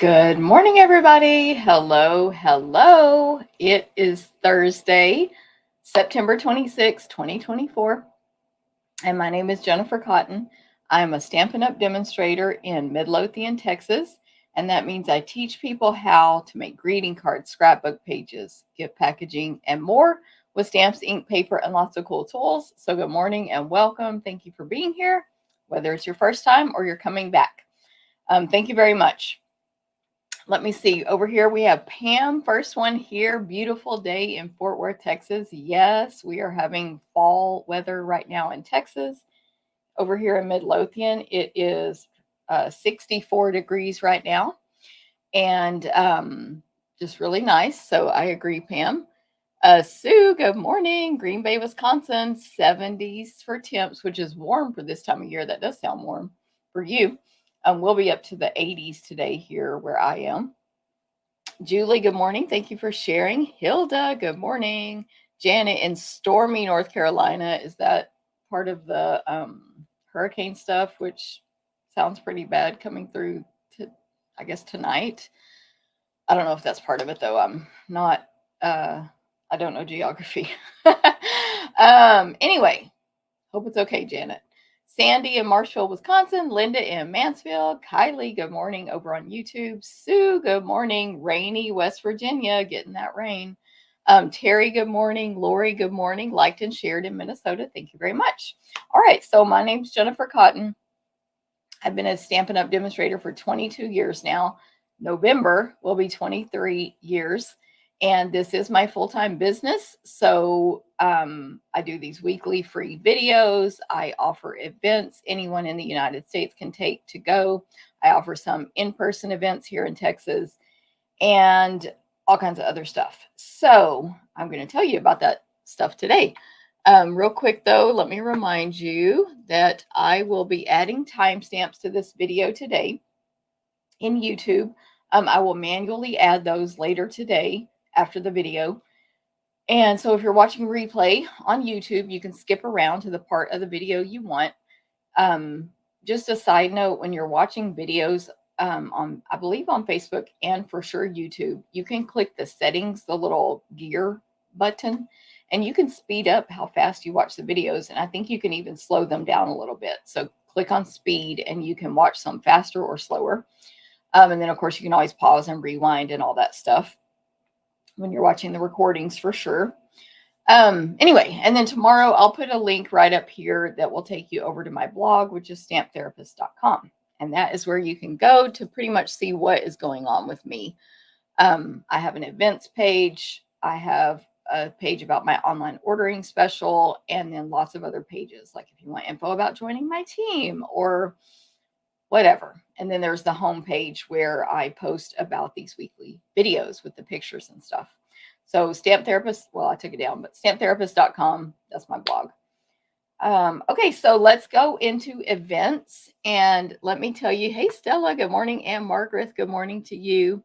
Good morning, everybody. Hello, hello. It is Thursday, September 26, 2024, and my name is Jennifer Cotton. I'm a Stampin' Up! Demonstrator in Midlothian, Texas, and that means I teach people how to make greeting cards, scrapbook pages, gift packaging, and more with stamps, ink, paper, and lots of cool tools. So good morning and welcome. Thank you for being here, whether it's your first time or you're coming back. Thank you very much. Let me see. Over here we have Pam, first one here. Beautiful day in Fort Worth, Texas. Yes, we are having fall weather right now in Texas. Over here in Midlothian, it is 64 degrees right now, and just really nice. So I agree, Pam. Sue, good morning. Green Bay, Wisconsin, 70s for temps, which is warm for this time of year. That does sound warm for you. We'll be up to the 80s today here where I am. Julie, good morning. Thank you for sharing. Hilda, good morning. Janet in stormy North Carolina. Is that part of the hurricane stuff, which sounds pretty bad coming through I guess tonight? I don't know if that's part of it though. I'm not I don't know geography. Anyway, hope it's okay, Janet. Sandy in Marshville, Wisconsin. Linda in Mansfield. Kylie, good morning over on YouTube. Sue, good morning. Rainy West Virginia, getting that rain. Terry, good morning. Lori, good morning. Liked and shared in Minnesota. Thank you very much. All right, so my name's Jennifer Cotton. I've been a Stampin' Up! Demonstrator for 22 years now. November will be 23 years. And this is my full-time business. So I do these weekly free videos. I offer events anyone in the United States can take to go. I offer some in-person events here in Texas and all kinds of other stuff. So I'm going to tell you about that stuff today. Real quick though, let me remind you that I will be adding timestamps to this video today in YouTube. I will manually add those later today after the video. And so if you're watching replay on YouTube, you can skip around to the part of the video you want. Just a side note, when you're watching videos on, I believe on Facebook and for sure YouTube, you can click the settings, the little gear button, and you can speed up how fast you watch the videos. And I think you can even slow them down a little bit. So click on speed and you can watch some faster or slower. And then of course you can always pause and rewind and all that stuff when you're watching the recordings for sure. Anyway, and then tomorrow I'll put a link right up here that will take you over to my blog, which is stamptherapist.com. And that is where you can go to pretty much see what is going on with me. I have an events page. I have a page about my online ordering special, and then lots of other pages, like if you want info about joining my team or whatever. And then there's the home page where I post about these weekly videos with the pictures and stuff. So Stamp Therapist, well, I took it down, but stamptherapist.com, that's my blog. Okay, so let's go into events. And let me tell you, hey, Stella, good morning. And Margaret, good morning to you.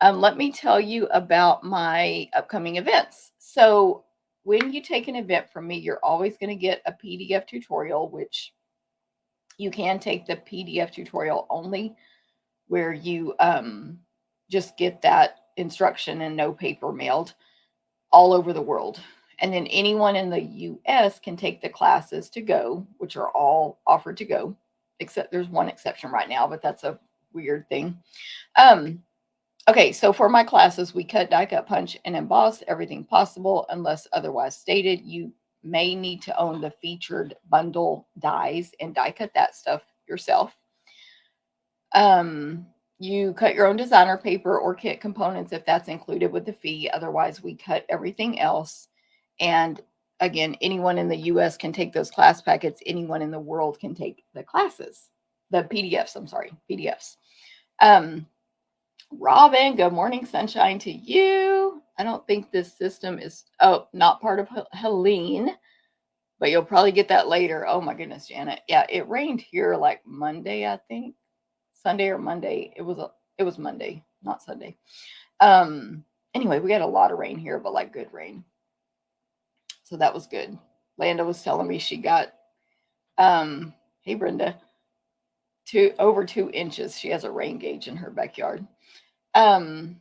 Let me tell you about my upcoming events. So when you take an event from me, you're always going to get a PDF tutorial, which you can take the PDF tutorial only, where you just get that instruction and no paper mailed all over the world. And then anyone in the US can take the classes to go, which are all offered to go, except there's one exception right now, but that's a weird thing. Okay, so for my classes, we cut, die cut, punch, and emboss everything possible unless otherwise stated. You may need to own the featured bundle dies and die cut that stuff yourself. You cut your own designer paper or kit components if that's included with the fee. Otherwise, we cut everything else. And again, anyone in the US can take those class packets. Anyone in the world can take the classes, the PDFs, I'm sorry, PDFs. Robin, good morning, sunshine to you. I don't think this system is, not part of Helene, but you'll probably get that later. Oh my goodness, Janet. Yeah, it rained here like Monday, I think. Sunday or Monday. It was Monday, not Sunday. Anyway, we got a lot of rain here, but like good rain. So that was good. Landa was telling me she got, hey Brenda, over 2 inches. She has a rain gauge in her backyard. Brenda,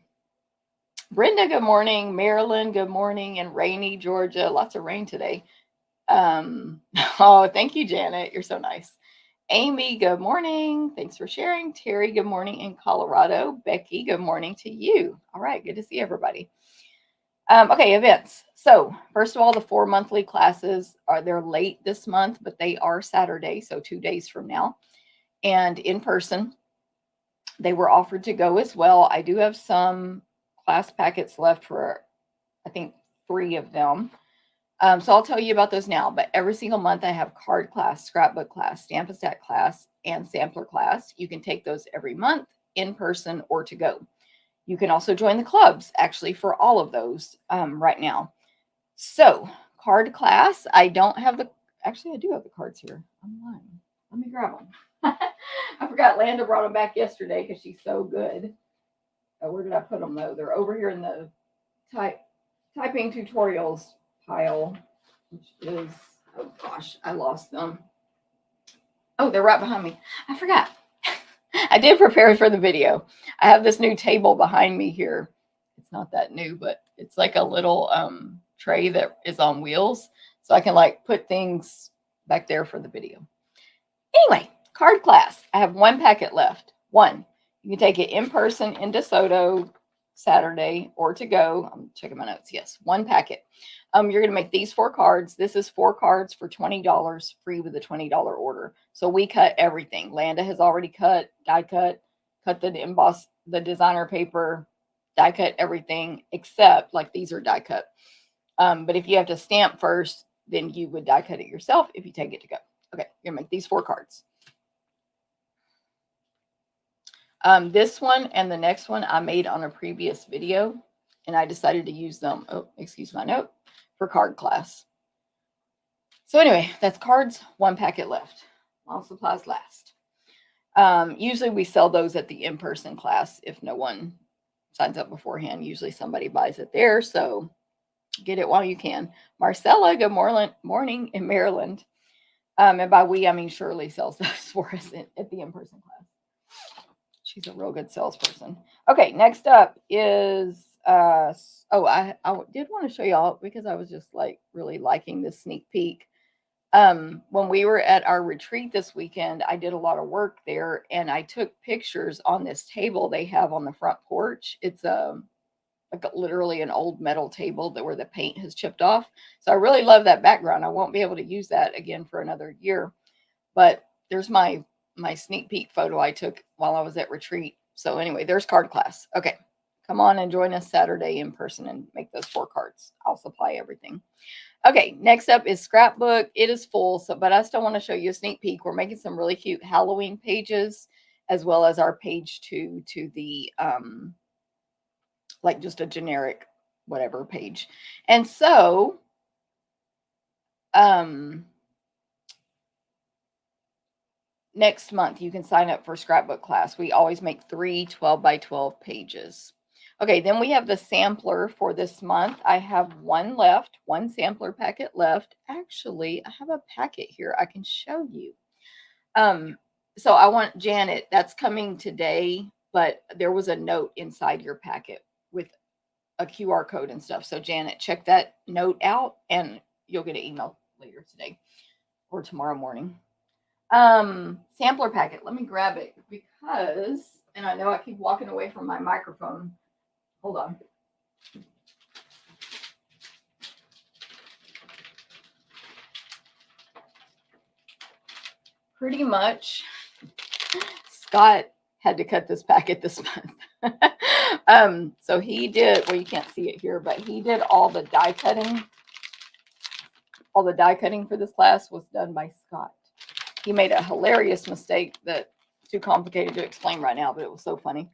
good morning. Maryland, good morning. And rainy Georgia, lots of rain today. Oh, thank you, Janet. You're so nice. Amy, good morning. Thanks for sharing. Terry, good morning in Colorado. Becky, good morning to you. All right, good to see everybody. Okay, events. So first of all, the 4 monthly classes they're late this month, but they are Saturday, so 2 days from now, and in person. They were offered to go as well. I do have some class packets left for, I think, 3 of them. So I'll tell you about those now. But every single month I have card class, scrapbook class, Stamp and Stack class, and sampler class. You can take those every month in person or to go. You can also join the clubs, actually, for all of those right now. So card class, I don't have the, actually I do have the cards here online. Let me grab them. I forgot Landa brought them back yesterday because she's so good. Where did I put them though? They're over here in the typing tutorials pile, which is, oh gosh, I lost them. Oh, they're right behind me. I forgot. I did prepare for the video. I have this new table behind me here. It's not that new, but it's like a little tray that is on wheels. So I can like put things back there for the video. Anyway, card class. I have 1 packet left. 1. You can take it in person in DeSoto Saturday or to go. I'm checking my notes. Yes, 1 packet. You're going to make these 4 cards. This is 4 cards for $20, free with a $20 order. So we cut everything. Landa has already cut, die cut the emboss, the designer paper, die cut everything except like these are die cut. But if you have to stamp first, then you would die cut it yourself if you take it to go. Okay, you're going to make these 4 cards. This one and the next one I made on a previous video, and I decided to use them, oh, excuse my note, for card class. So anyway, that's cards, 1 packet left. While supplies last. Usually we sell those at the in-person class if no one signs up beforehand. Usually somebody buys it there, so get it while you can. Marcella, good morning in Maryland. And by we, I mean Shirley sells those for us at the in-person class. She's a real good salesperson. Okay, next up is, I did want to show y'all because I was just like really liking this sneak peek. When we were at our retreat this weekend, I did a lot of work there and I took pictures on this table they have on the front porch. It's like literally an old metal table where the paint has chipped off. So I really love that background. I won't be able to use that again for another year, but there's my sneak peek photo I took while I was at retreat. So anyway, there's card class. Okay, come on and join us Saturday in person and make those 4 cards. I'll supply everything. Okay, next up is scrapbook. It is full, but I still want to show you a sneak peek. We're making some really cute Halloween pages, as well as our page 2 to the like just a generic whatever page. And so next month you can sign up for scrapbook class. We always make 3 12-by-12 pages. Okay, then we have the sampler for this month. I have 1 left, 1 sampler packet left. Actually, I have a packet here I can show you. So I want Janet, that's coming today, but there was a note inside your packet with a QR code and stuff. So Janet, check that note out and you'll get an email later today or tomorrow morning. Sampler packet. Let me grab it because, and I know I keep walking away from my microphone. Hold on. Pretty much, Scott had to cut this packet this month. So he did, well, you can't see it here, but he did all the die cutting. All the die cutting for this class was done by Scott. He made a hilarious mistake that's too complicated to explain right now, but it was so funny.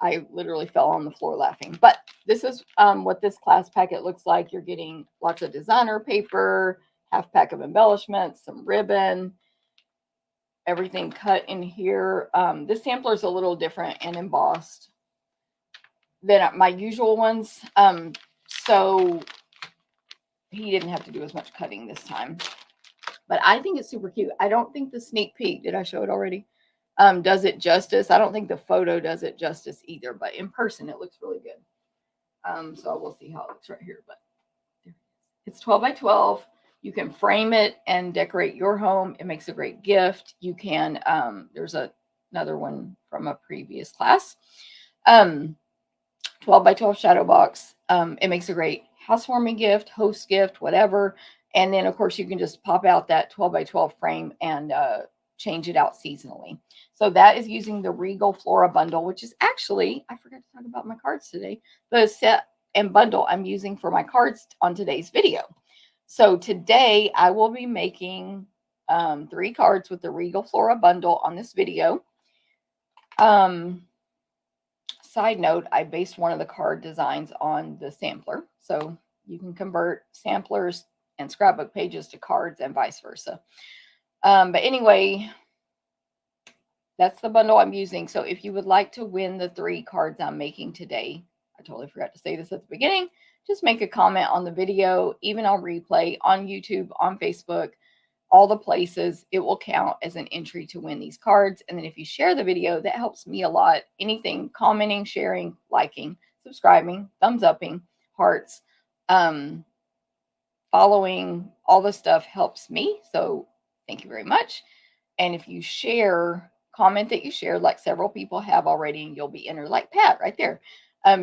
I literally fell on the floor laughing. But this is what this class packet looks like. You're getting lots of designer paper, half pack of embellishments, some ribbon, everything cut in here. This sampler is a little different and embossed than my usual ones. So he didn't have to do as much cutting this time. But I think it's super cute. I don't think the sneak peek, did I show it already? does it justice. I don't think the photo does it justice either, but in person it looks really good. So we'll see how it looks right here, but it's 12 by 12. You can frame it and decorate your home. It makes a great gift. You can, there's another one from a previous class. 12 by 12 shadow box. It makes a great housewarming gift, host gift, whatever. And then of course you can just pop out that 12 by 12 frame and change it out seasonally. So that is using the Regal Flora Bundle, which is actually, I forgot to talk about my cards today, the set and bundle I'm using for my cards on today's video. So today I will be making 3 cards with the Regal Flora Bundle on this video. Side note, I based one of the card designs on the sampler. So you can convert samplers and scrapbook pages to cards and vice versa. But anyway, that's the bundle I'm using. So if you would like to win the 3 cards I'm making today, I totally forgot to say this at the beginning, just make a comment on the video, even on replay, on YouTube, on Facebook, all the places. It will count as an entry to win these cards. And then if you share the video, that helps me a lot. Anything, commenting, sharing, liking, subscribing, thumbs upping, hearts, following, all the stuff helps me. So thank you very much. And if you share, comment that you shared, like several people have already, and you'll be entered, like Pat right there.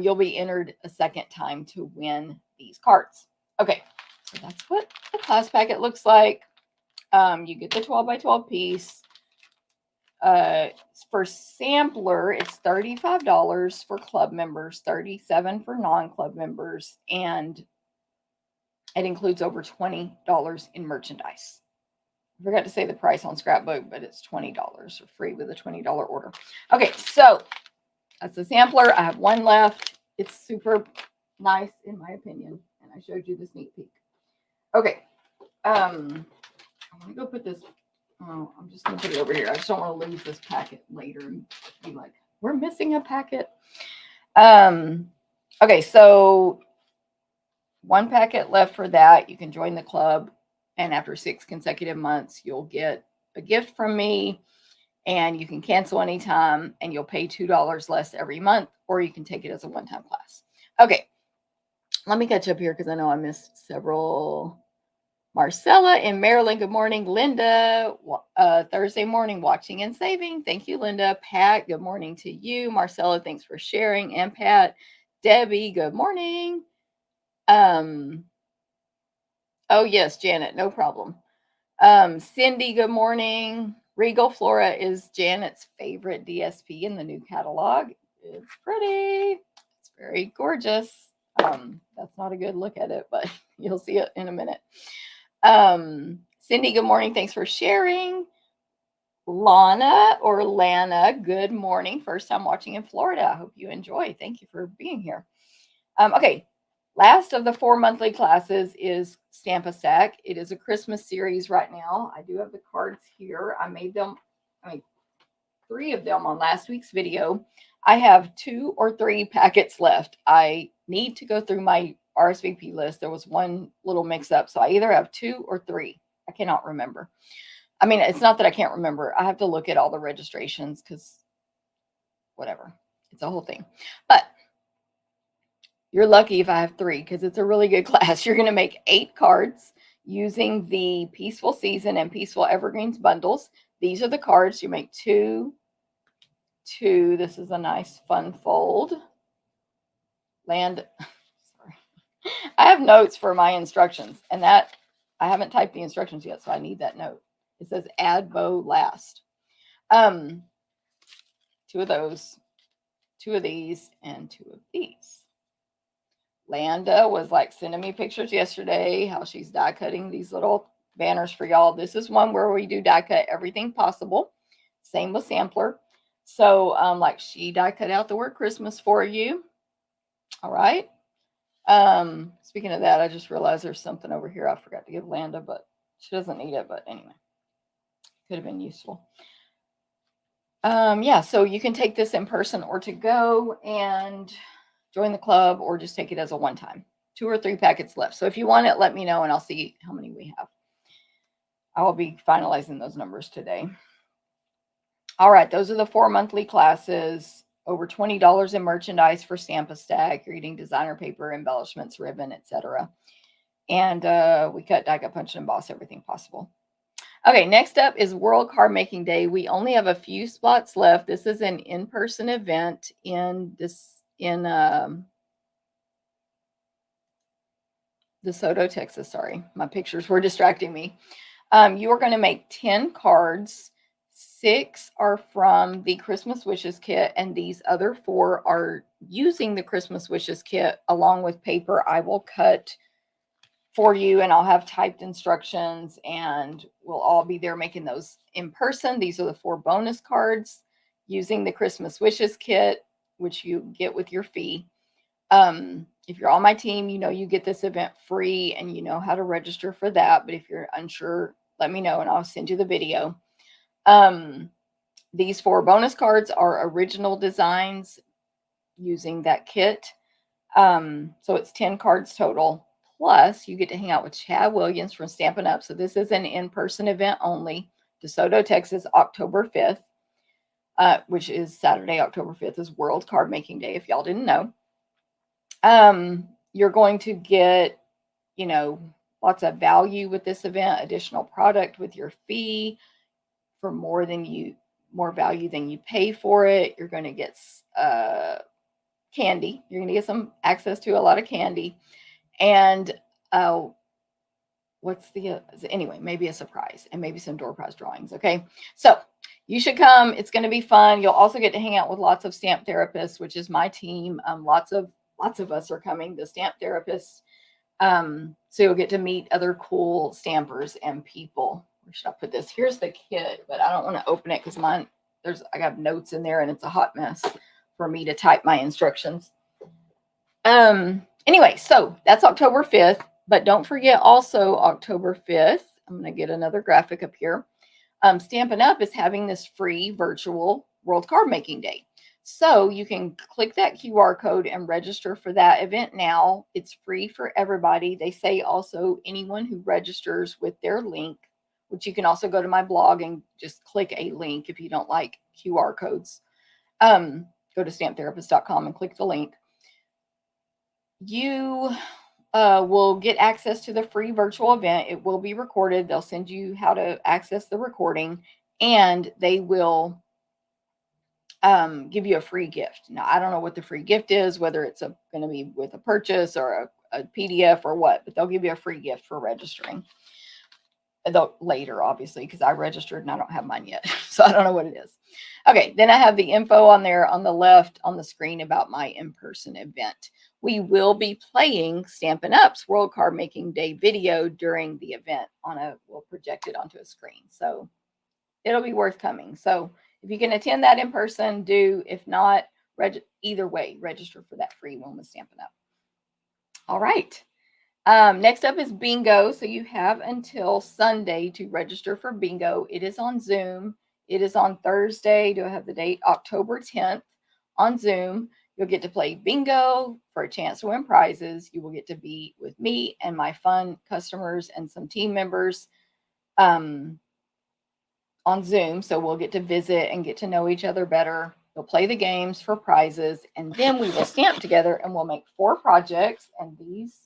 You'll be entered a second time to win these cards. Okay, so that's what the class packet looks like. You get the 12 by 12 piece. For sampler, it's $35 for club members, $37 for non-club members, and it includes over $20 in merchandise. I forgot to say the price on scrapbook, but it's $20 for free with a $20 order. Okay, so that's the sampler. I have one left. It's super nice in my opinion, and I showed you the sneak peek. Okay, I want to go put this. Oh, I'm just gonna put it over here. I just don't want to lose this packet later and be like, we're missing a packet. Okay, so 1 packet left for that. You can join the club, and after 6 consecutive months, you'll get a gift from me. And you can cancel anytime, and you'll pay $2 less every month, or you can take it as a one-time class. Okay, let me catch up here because I know I missed several. Marcella in Maryland, good morning. Linda, Thursday morning, watching and saving. Thank you, Linda. Pat, good morning to you. Marcella, thanks for sharing. And Pat, Debbie, good morning. Oh, yes, Janet, no problem. Cindy, good morning. Regal Flora is Janet's favorite DSP in the new catalog. It's pretty. It's very gorgeous. That's not a good look at it, but you'll see it in a minute. Cindy, good morning. Thanks for sharing. Lana, good morning. First time watching in Florida. I hope you enjoy. Thank you for being here. Okay. Last of the 4 monthly classes is Stamp a Stack. It is a Christmas series right now. I do have the cards here. I made them, 3 of them on last week's video. I have 2 or 3 packets left. I need to go through my RSVP list. There was one little mix up. So I either have 2 or 3. I cannot remember. I mean, it's not that I can't remember. I have to look at all the registrations because whatever. It's a whole thing. But you're lucky if I have 3 because it's a really good class. You're going to make 8 cards using the Peaceful Season and Peaceful Evergreens bundles. These are the cards. You make 2. This is a nice fun fold. Sorry. I have notes for my instructions, and that I haven't typed the instructions yet, so I need that note. It says add bow last. 2 of those, 2 of these, and 2 of these. Landa was like sending me pictures yesterday how she's die cutting these little banners for y'all. This is one where we do die cut everything possible. Same with sampler. So like she die cut out the word Christmas for you. All right. Speaking of that, I just realized there's something over here I forgot to give Landa, but she doesn't need it. But anyway, could have been useful. Yeah, so you can take this in person or to go and join the club, or just take it as a one-time. 2 or 3 packets left. So if you want it, let me know and I'll see how many we have. I will be finalizing those numbers today. All right, those are the 4 monthly classes. Over $20 in merchandise for Stamp-A-Stack, reading designer paper, embellishments, ribbon, etc. And we cut, die, cut, punch, and emboss everything possible. Okay, next up is World Card Making Day. We only have a few spots left. This is an in-person event in DeSoto, Texas. Sorry, my pictures were distracting me. You are going to make 10 cards. 6 are from the Christmas Wishes kit, and these other 4 are using the Christmas Wishes kit along with paper I will cut for you, and I'll have typed instructions, and we'll all be there making those in person. These are the 4 bonus cards using the Christmas Wishes kit, which you get with your fee. If you're on my team, you know you get this event free and you know how to register for that. But if you're unsure, let me know and I'll send you the video. These 4 bonus cards are original designs using that kit. So it's 10 cards total. Plus, you get to hang out with Chad Williams from Stampin' Up. So this is an in-person event only. DeSoto, Texas, October 5th, which is Saturday, October 5th is World Card Making Day, if y'all didn't know. You're going to get, you know, lots of value with this event, additional product with your fee for more value than you pay for it. You're going to get candy. You're going to get some access to a lot of candy. And anyway, maybe a surprise and maybe some door prize drawings. Okay. So you should come. It's going to be fun. You'll also get to hang out with lots of stamp therapists, which is my team. Lots of us are coming, the stamp therapists. So you'll get to meet other cool stampers and people. Where should I put this? Here's the kit, but I don't want to open it because I got notes in there and it's a hot mess for me to type my instructions. Anyway, so that's October 5th, but don't forget also October 5th, I'm going to get another graphic up here. Stampin' Up is having this free virtual World Card Making Day. So you can click that QR code and register for that event now. It's free for everybody. They say also anyone who registers with their link, which you can also go to my blog and just click a link if you don't like QR codes. Go to stamptherapist.com and click the link. You will get access to the free virtual event. It will be recorded. They'll send you how to access the recording, and they will give you a free gift. Now, I don't know what the free gift is, whether it's going to be with a purchase or a PDF or what, but they'll give you a free gift for registering. Later, obviously, because I registered and I don't have mine yet. So I don't know what it is. Okay, then I have the info on there on the left on the screen about my in-person event. We will be playing Stampin' Up's World Card Making Day video during the event. We'll project it onto a screen. So it'll be worth coming. So if you can attend that in person, do. If not, either way, register for that free one with Stampin' Up. All right. Next up is bingo. So you have until Sunday to register for bingo. It is on Zoom. It is on Thursday. Do I have the date? October 10th on Zoom. You'll get to play bingo for a chance to win prizes. You will get to be with me and my fun customers and some team members on Zoom. So we'll get to visit and get to know each other better. We'll play the games for prizes, and then we will stamp together and we'll make 4 projects. And these,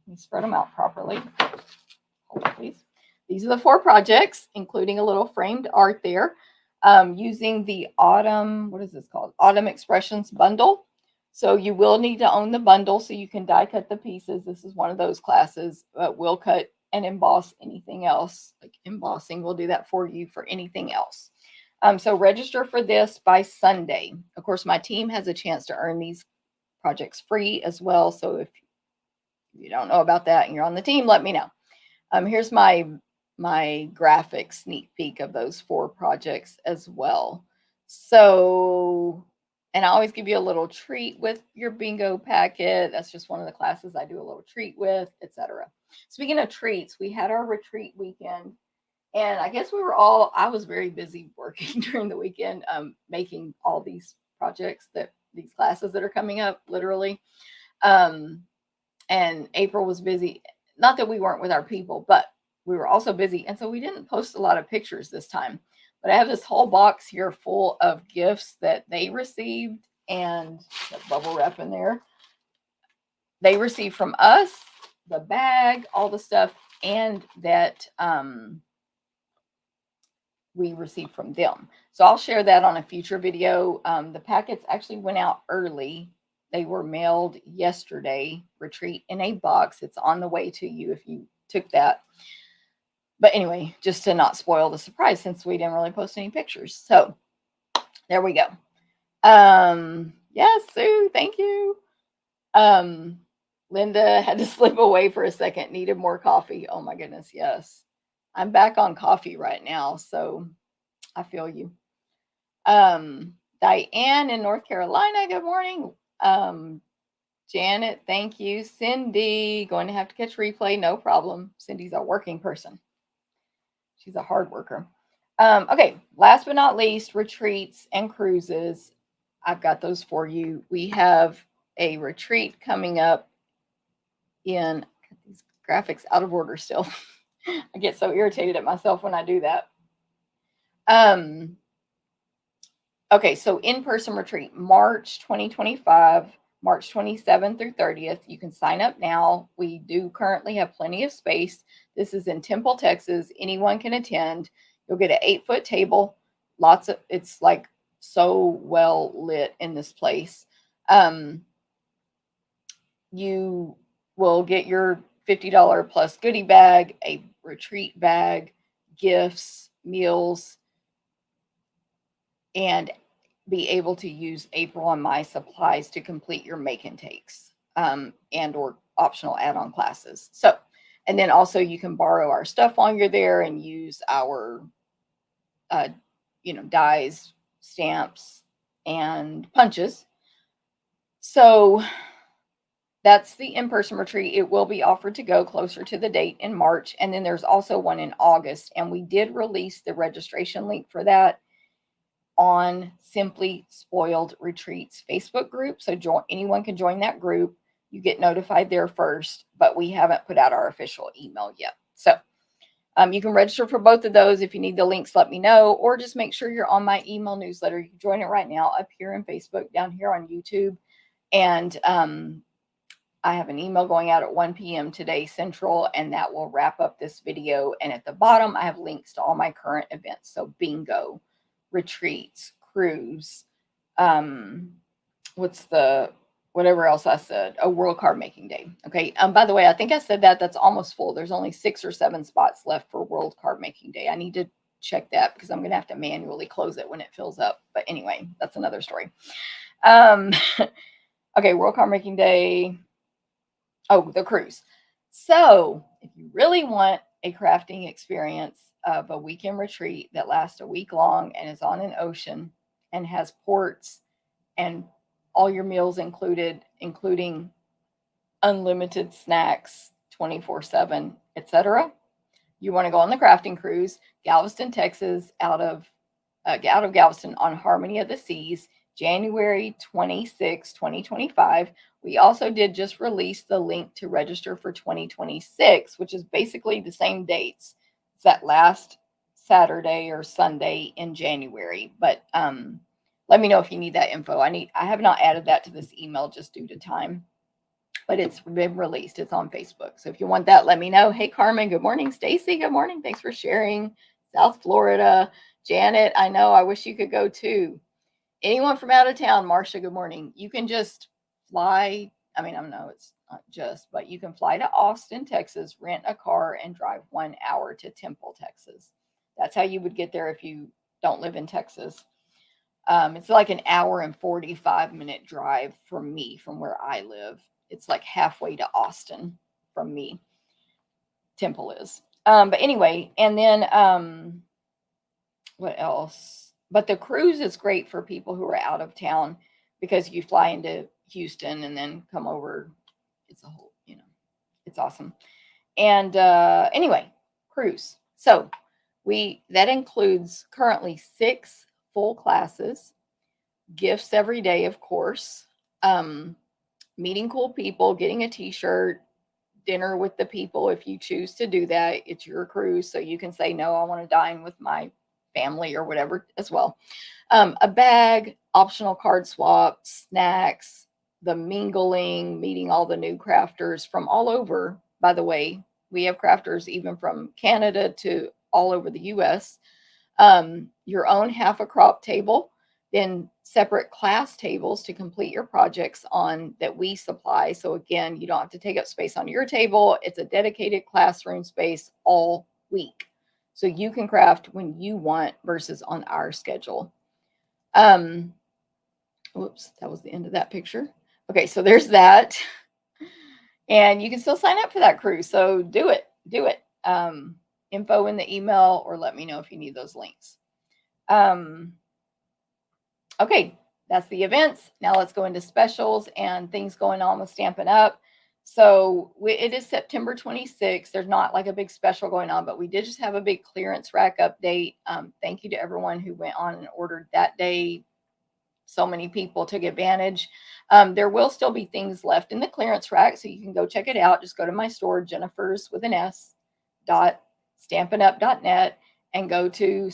let me spread them out properly. Hold on, please. These are the 4 projects, including a little framed art there, using the Autumn Expressions bundle. So you will need to own the bundle so you can die cut the pieces. This is one of those classes, but we'll cut and emboss anything else. Like embossing, we'll do that for you for anything else. So register for this by Sunday. Of course, my team has a chance to earn these projects free as well. So if you don't know about that and you're on the team, let me know. Here's my graphic sneak peek of those 4 projects as well. So, and I always give you a little treat with your bingo packet. That's just one of the classes I do a little treat with, etc. Speaking of treats, we had our retreat weekend, and I guess I was very busy working during the weekend, making all these projects, these classes that are coming up, literally. And April was busy. Not that we weren't with our people, but we were also busy. And so we didn't post a lot of pictures this time. But I have this whole box here full of gifts that they received, and bubble wrap in there. They received from us, the bag, all the stuff, and that we received from them. So I'll share that on a future video. The packets actually went out early. They were mailed yesterday. Retreat in a box. It's on the way to you if you took that. But anyway, just to not spoil the surprise, since we didn't really post any pictures. So there we go. Yes, Sue, thank you. Linda had to slip away for a second, needed more coffee. Oh my goodness, yes. I'm back on coffee right now, so I feel you. Diane in North Carolina, good morning. Janet, thank you. Cindy, going to have to catch replay, no problem. Cindy's a working person. She's a hard worker. Okay, last but not least, retreats and cruises. I've got those for you. We have a retreat coming up in, these graphics out of order still. I get so irritated at myself when I do that. Okay, so in-person retreat, March 2025, March 27th through 30th. You can sign up now. We do currently have plenty of space. This is in Temple, Texas. Anyone can attend. You'll get an 8-foot table. It's like so well lit in this place. You will get your $50 plus goodie bag, a retreat bag, gifts, meals, and be able to use April and my supplies to complete your make and takes and or optional add-on classes. So, and then also you can borrow our stuff while you're there and use our, dies, stamps, and punches. So that's the in-person retreat. It will be offered to go closer to the date in March. And then there's also one in August. And we did release the registration link for that on Simply Spoiled Retreats Facebook group. So anyone can join that group. You get notified there first, but we haven't put out our official email yet. So you can register for both of those. If you need the links, let me know, or just make sure you're on my email newsletter. You can join it right now up here in Facebook, down here on YouTube. And I have an email going out at 1 p.m. today Central, and that will wrap up this video. And at the bottom, I have links to all my current events. So bingo, retreats, cruise, whatever else I said, a World Card Making Day. Okay. By the way, I think I said that's almost full. There's only 6 or 7 spots left for World Card Making Day. I need to check that because I'm going to have to manually close it when it fills up. But anyway, that's another story. Okay. World Card Making Day. Oh, the cruise. So if you really want a crafting experience of a weekend retreat that lasts a week long and is on an ocean and has ports and all your meals included, including unlimited snacks 24/7, etc. You want to go on the crafting cruise, Galveston, Texas, out of Galveston on Harmony of the Seas, January 26, 2025. We also did just release the link to register for 2026, which is basically the same dates. It's that last Saturday or Sunday in January. But let me know if you need that info. I have not added that to this email just due to time, but it's been released. It's on Facebook. So if you want that, let me know. Hey, Carmen, good morning. Stacy, good morning. Thanks for sharing. South Florida. Janet, I know. I wish you could go too. Anyone from out of town, Marcia, good morning. You can just fly. I mean, I know it's not just, but you can fly to Austin, Texas, rent a car, and drive 1 hour to Temple, Texas. That's how you would get there if you don't live in Texas. It's like an hour and 45-minute drive from me, from where I live. It's like halfway to Austin from me. Temple is. But anyway, and then what else? But the cruise is great for people who are out of town because you fly into Houston and then come over. It's a whole, it's awesome. And anyway, cruise. So that includes currently 6 full classes, gifts every day, of course, meeting cool people, getting a t-shirt, dinner with the people if you choose to do that. It's your cruise, so you can say, no, I want to dine with my family or whatever as well. A bag, optional card swap, snacks, the mingling, meeting all the new crafters from all over. By the way, we have crafters even from Canada to all over the US. Your own half a crop table, then separate class tables to complete your projects on that we supply. So again, you don't have to take up space on your table. It's a dedicated classroom space all week. So you can craft when you want versus on our schedule. Whoops, that was the end of that picture. Okay, so there's that. And you can still sign up for that cruise. So do it. Do it. Info in the email, or let me know if you need those links. Okay, that's the events. Now let's go into specials and things going on with Stampin' Up. So it is September 26th. There's not like a big special going on, but we did just have a big clearance rack update. Thank you to everyone who went on and ordered that day. So many people took advantage. There will still be things left in the clearance rack, so you can go check it out. Just go to my store, Jennifer's with an S, .stampinup.net, and go to,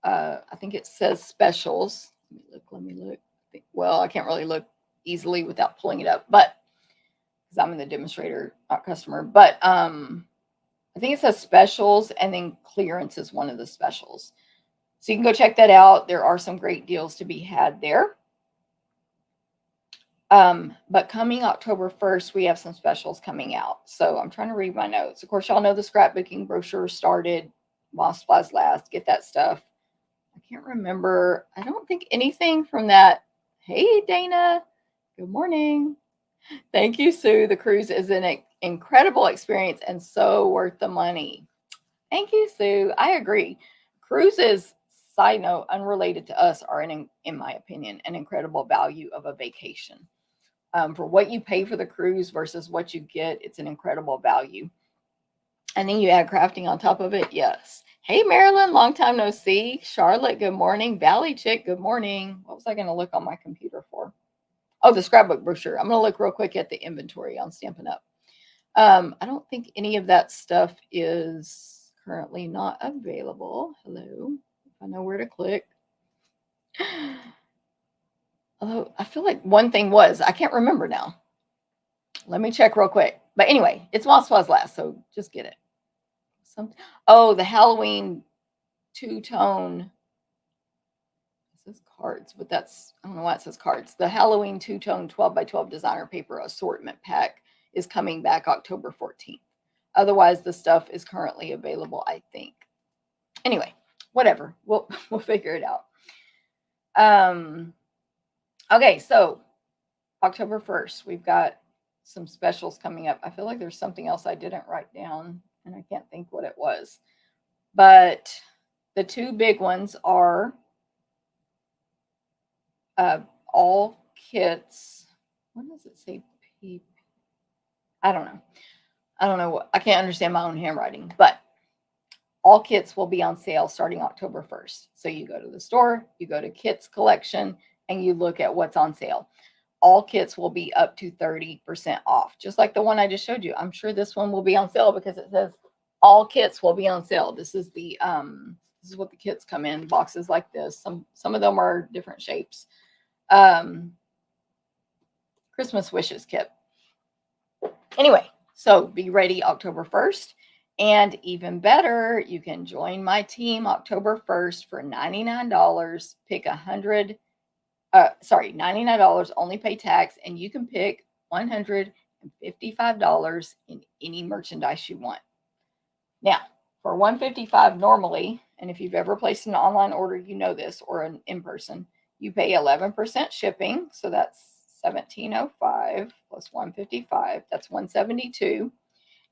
I think it says specials. Let me look. Well, I can't really look easily without pulling it up, but because I'm in the demonstrator, not customer. But I think it says specials, and then clearance is one of the specials. So you can go check that out. There are some great deals to be had there. But coming October 1st, we have some specials coming out. So I'm trying to read my notes. Of course, y'all know the scrapbooking brochure started. While supplies last. Get that stuff. I can't remember. I don't think anything from that. Hey, Dana. Good morning. Thank you, Sue. The cruise is an incredible experience and so worth the money. Thank you, Sue. I agree. Cruises, side note, unrelated to us, are, in my opinion, an incredible value of a vacation. For what you pay for the cruise versus what you get, it's an incredible value. And then you add crafting on top of it. Yes. Hey, Marilyn, long time no see. Charlotte, good morning. Valley Chick, good morning. What was I going to look on my computer for? Oh, the scrapbook brochure. I'm going to look real quick at the inventory on Stampin' Up. I don't think any of that stuff is currently not available. Hello. If I know where to click. Although I feel like one thing was, I can't remember now. Let me check real quick. But anyway, it's while supplies last, so just get it. The Halloween two-tone. It says cards, but that's, I don't know why it says cards. The Halloween two-tone 12x12 designer paper assortment pack is coming back October 14th. Otherwise, the stuff is currently available, I think. Anyway, whatever. We'll figure it out. Okay, so October 1st, we've got some specials coming up. I feel like there's something else I didn't write down, and I can't think what it was. But the two big ones are all kits. What does it say? I don't know. I can't understand my own handwriting, but all kits will be on sale starting October 1st. So you go to the store, you go to kits collection, and you look at what's on sale. All kits will be up to 30% off, just like the one I just showed you. I'm sure this one will be on sale because it says all kits will be on sale. This is the this is what the kits come in, boxes like this. Some of them are different shapes. Christmas wishes kit. Anyway, so be ready October 1st. And even better, you can join my team October 1st for $99. Pick $99, only pay tax, and you can pick $155 in any merchandise you want. Now, for $155 normally, and if you've ever placed an online order, you know this, or an in-person, you pay 11% shipping, so that's $17.05 plus $155, that's $172.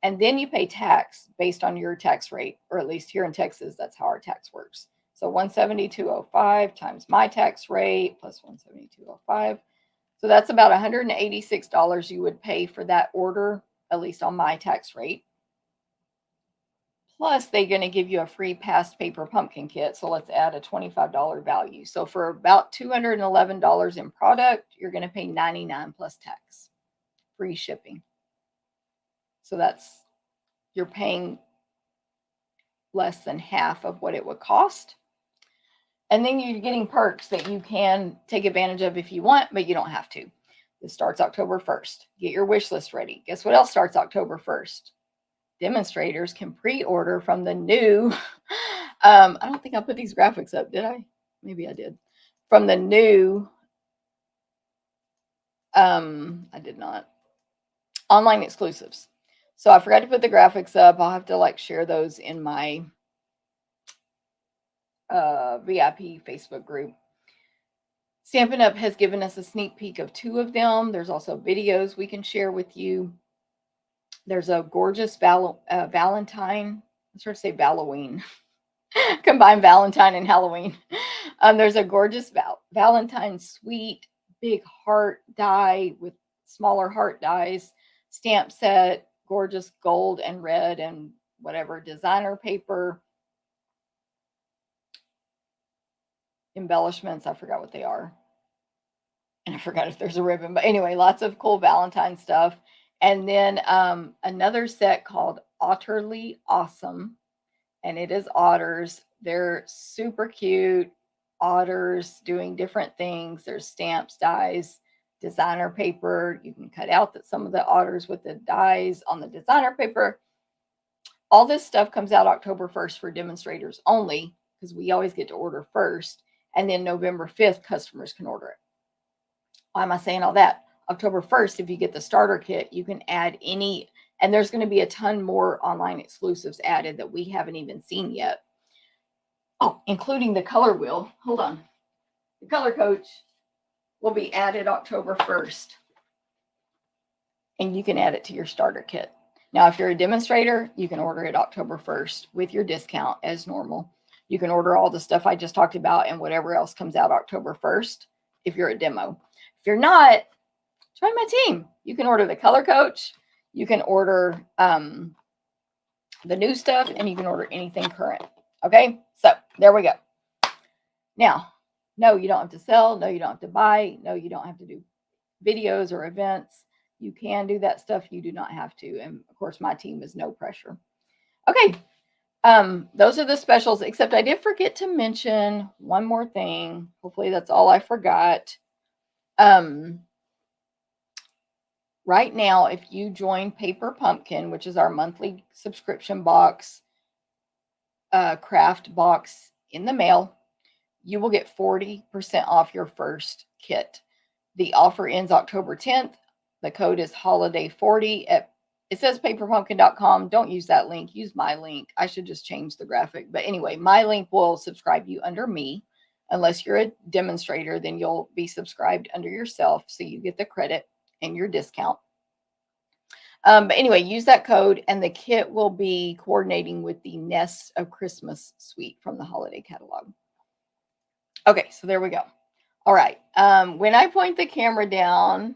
And then you pay tax based on your tax rate, or at least here in Texas, that's how our tax works. So $172.05 times my tax rate plus $172.05. So that's about $186 you would pay for that order, at least on my tax rate. Plus, they're going to give you a free past paper pumpkin kit. So let's add a $25 value. So for about $211 in product, you're going to pay $99 plus tax, free shipping. So you're paying less than half of what it would cost And then you're getting perks that you can take advantage of if you want, but you don't have to. This starts October 1st. Get your wish list ready. Guess what else starts October 1st? Demonstrators can pre-order from the new, I don't think I put these graphics up, did I? Maybe I did. From the new, I did not, online exclusives. So I forgot to put the graphics up. I'll have to like share those in my VIP Facebook group. Stampin' Up has given us a sneak peek of 2 of them. There's also videos we can share with you. There's a gorgeous Valentine. I sort of say Halloween. Combine Valentine and Halloween. There's a gorgeous Valentine sweet big heart die with smaller heart dies stamp set, gorgeous gold and red and whatever designer paper embellishments. I forgot what they are. And I forgot if there's a ribbon, but anyway, lots of cool Valentine stuff. And then another set called Otterly Awesome. And it is otters. They're super cute. Otters doing different things. There's stamps, dies, designer paper. You can cut out some of the otters with the dies on the designer paper. All this stuff comes out October 1st for demonstrators only, because we always get to order first. And then November 5th, customers can order it. Why am I saying all that? October 1st, if you get the starter kit, you can add any, and there's going to be a ton more online exclusives added that we haven't even seen yet. Oh, including the color wheel. Hold on. The color coach will be added October 1st. And you can add it to your starter kit. Now, if you're a demonstrator, you can order it October 1st with your discount as normal. You can order all the stuff I just talked about and whatever else comes out October 1st if you're a demo. If you're not, join my team. You can order the color coach. You can order the new stuff, and you can order anything current. Okay, so there we go. Now, no, you don't have to sell. No, you don't have to buy. No, you don't have to do videos or events. You can do that stuff. You do not have to. And of course, my team is no pressure. Okay, those are the specials, except I did forget to mention one more thing. Hopefully that's all I forgot. Right now, if you join Paper Pumpkin, which is our monthly subscription box, craft box in the mail, you will get 40% off your first kit. The offer ends October 10th. The code is holiday40 it says paperpumpkin.com. Don't use that link. Use my link. I should just change the graphic. But anyway, my link will subscribe you under me. Unless you're a demonstrator, then you'll be subscribed under yourself. So you get the credit and your discount. But anyway, use that code and the kit will be coordinating with the Nest of Christmas suite from the holiday catalog. Okay, so there we go. All right. When I point the camera down,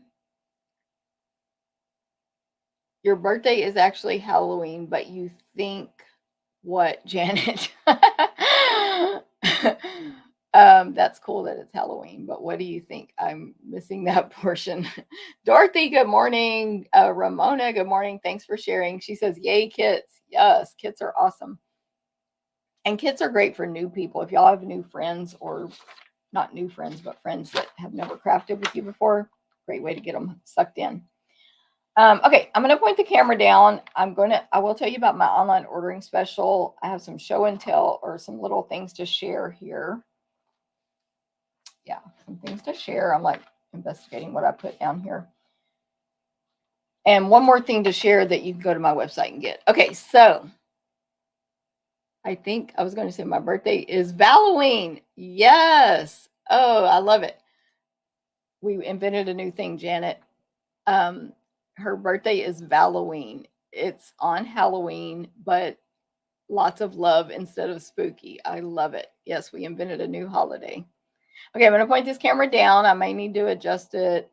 your birthday is actually Halloween, but you think what, Janet? That's cool that it's Halloween, but what do you think? I'm missing that portion. Dorothy, good morning. Ramona, good morning. Thanks for sharing. She says, yay, kits. Yes, kits are awesome. And kits are great for new people. If y'all have new friends, or not new friends, but friends that have never crafted with you before, great way to get them sucked in. Okay, I'm going to point the camera down. I will tell you about my online ordering special. I have some show and tell, or some little things to share here. Yeah, some things to share. I'm like investigating what I put down here. And one more thing to share that you can go to my website and get. Okay, so I think I was going to say my birthday is Halloween. Yes. Oh, I love it. We invented a new thing, Janet. Her birthday is Halloween. It's on Halloween, but lots of love instead of spooky. I love it. Yes, we invented a new holiday. Okay, I'm going to point this camera down. I may need to adjust it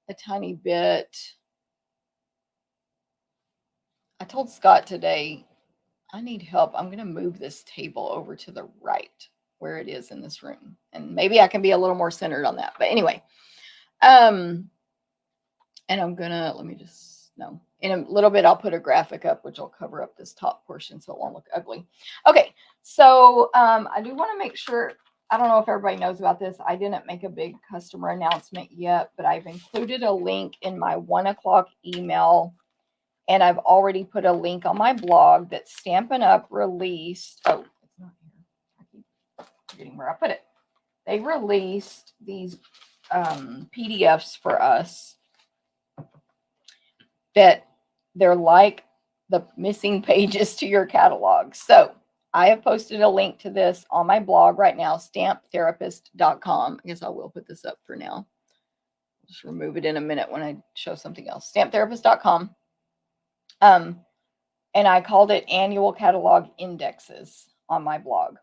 a tiny bit. I told Scott today, I need help. I'm going to move this table over to the right where it is in this room. And maybe I can be a little more centered on that. But anyway, and I'm going to, no. In a little bit, I'll put a graphic up, which will cover up this top portion so it won't look ugly. Okay, so I do want to make sure I don't know if everybody knows about this. I didn't make a big customer announcement yet, but I've included a link in my 1 o'clock email, and I've already put a link on my blog that Stampin' Up released. Oh, it's not here. I keep forgetting where I put it. They released these PDFs for us that they're like the missing pages to your catalog. So I have posted a link to this on my blog right now, stamptherapist.com. I guess I will put this up for now. I'll just remove it in a minute when I show something else. Stamptherapist.com. And I called it Annual Catalog Indexes on my blog.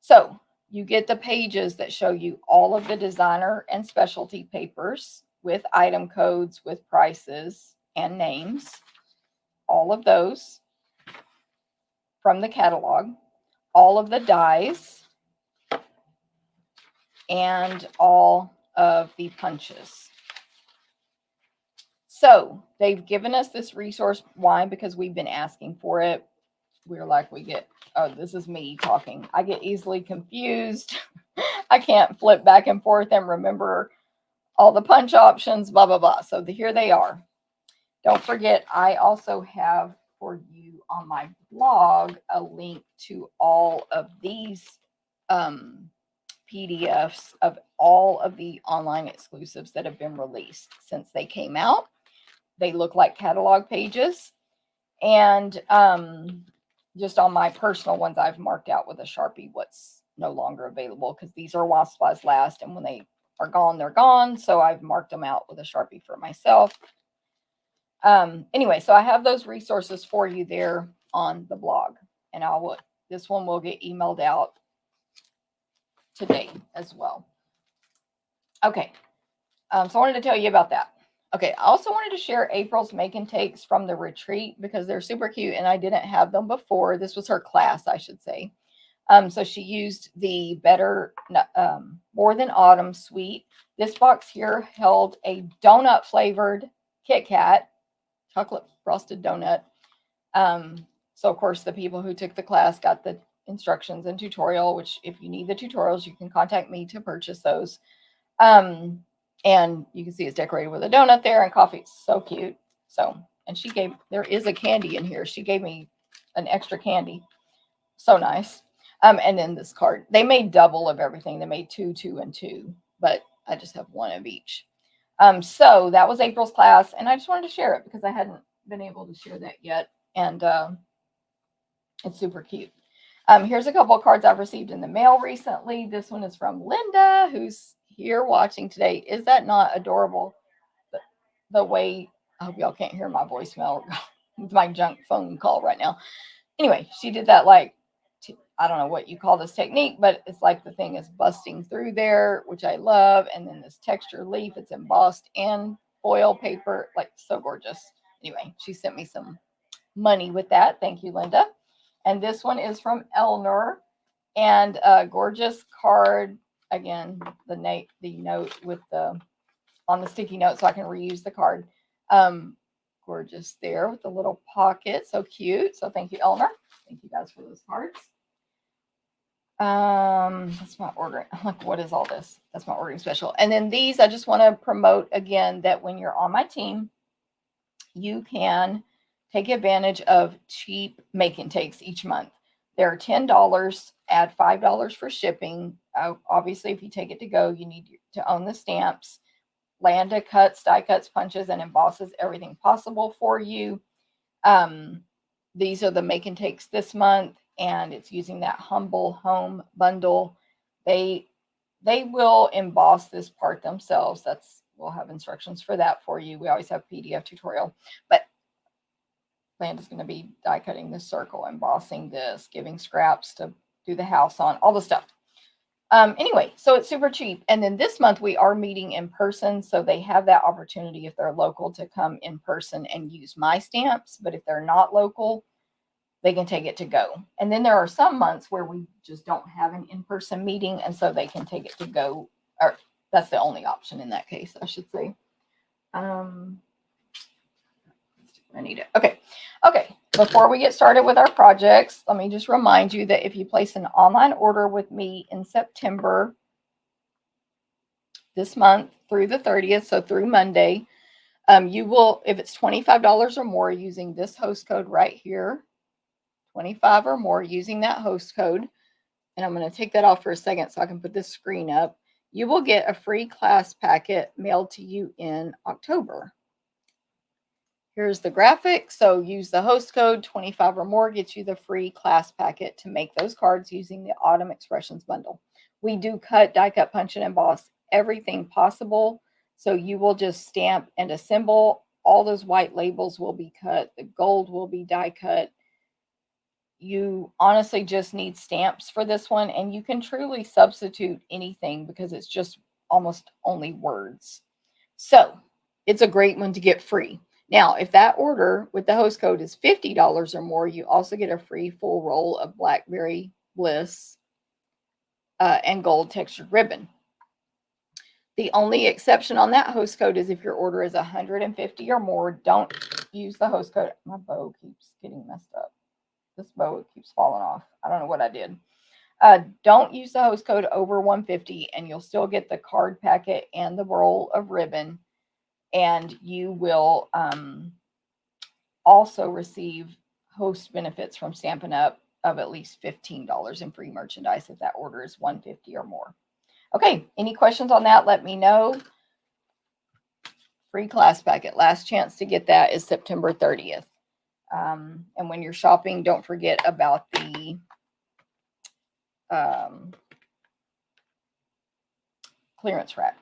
So you get the pages that show you all of the designer and specialty papers with item codes, with prices and names. All of those from the catalog, all of the dies, and all of the punches. So they've given us this resource. Why? Because we've been asking for it. We're like, oh, this is me talking. I get easily confused. I can't flip back and forth and remember all the punch options, blah, blah, blah. So here they are. Don't forget, I also have for you on my blog a link to all of these PDFs of all of the online exclusives that have been released since they came out. They look like catalog pages. And just on my personal ones, I've marked out with a Sharpie what's no longer available, because these are while supplies last, and when they are gone, they're gone. So I've marked them out with a Sharpie for myself. Anyway, so I have those resources for you there on the blog, and this one will get emailed out today as well. Okay. So I wanted to tell you about that. Okay. I also wanted to share April's make and takes from the retreat, because they're super cute and I didn't have them before. This was her class, I should say. So she used the Better More Than Autumn suite. This box here held a donut flavored Kit Kat, chocolate frosted donut. So of course the people who took the class got the instructions and tutorial, which if you need the tutorials, you can contact me to purchase those. And you can see it's decorated with a donut there and coffee. It's so cute. So, and there is a candy in here. She gave me an extra candy. So nice. And then this card, they made double of everything. They made 2, 2, and 2, but I just have one of each. So that was April's class, and I just wanted to share it because I hadn't been able to share that yet. And it's super cute. Here's a couple of cards I've received in the mail recently. This one is from Linda, who's here watching today. Is that not adorable? The way, I hope y'all can't hear my voicemail with my junk phone call right now. Anyway, she did that I don't know what you call this technique, but it's like the thing is busting through there, which I love. And then this texture leaf, it's embossed in foil paper, like so gorgeous. Anyway, she sent me some money with that. Thank you, Linda. And this one is from Eleanor, and a gorgeous card. Again, the note with on the sticky note, so I can reuse the card. Gorgeous there with the little pocket, so cute. So thank you, Eleanor. Thank you guys for those cards. That's my ordering. I'm like, what is all this? That's my ordering special. And then these, I just want to promote again that when you're on my team, you can take advantage of cheap make and takes each month. They're $10, add $5 for shipping. Obviously, if you take it to go, you need to own the stamps. Landa cuts, die cuts, punches, and embosses everything possible for you. These are the make and takes this month, and it's using that Humble Home bundle. They will emboss this part themselves. We'll have instructions for that for you. We always have PDF tutorial, but Landa's going to be die cutting this circle, embossing this, giving scraps to do the house on, all the stuff. Anyway, so it's super cheap. And then this month we are meeting in person. So they have that opportunity if they're local to come in person and use my stamps. But if they're not local, they can take it to go. And then there are some months where we just don't have an in-person meeting. And so they can take it to go. Or that's the only option in that case, I should say. I need it. Okay. Before we get started with our projects, let me just remind you that if you place an online order with me in September, this month through the 30th, so through Monday, you will, if it's $25 or more using this host code right here, 25 or more using that host code, and I'm going to take that off for a second so I can put this screen up, you will get a free class packet mailed to you in October. Here's the graphic. So use the host code 25 or more, gets you the free class packet to make those cards using the Autumn Expressions bundle. We do cut, die cut, punch, and emboss everything possible. So you will just stamp and assemble. All those white labels will be cut. The gold will be die cut. You honestly just need stamps for this one, and you can truly substitute anything because it's just almost only words. So it's a great one to get free. Now, if that order with the host code is $50 or more, you also get a free full roll of Blackberry Bliss and gold textured ribbon. The only exception on that host code is if your order is $150 or more. Don't use the host code. My bow keeps getting messed up. This bow keeps falling off. I don't know what I did. Don't use the host code over $150, and you'll still get the card packet and the roll of ribbon. And you will also receive host benefits from Stampin' Up! Of at least $15 in free merchandise if that order is $150 or more. Okay, any questions on that? Let me know. Free class packet. Last chance to get that is September 30th. And when you're shopping, don't forget about the clearance rack.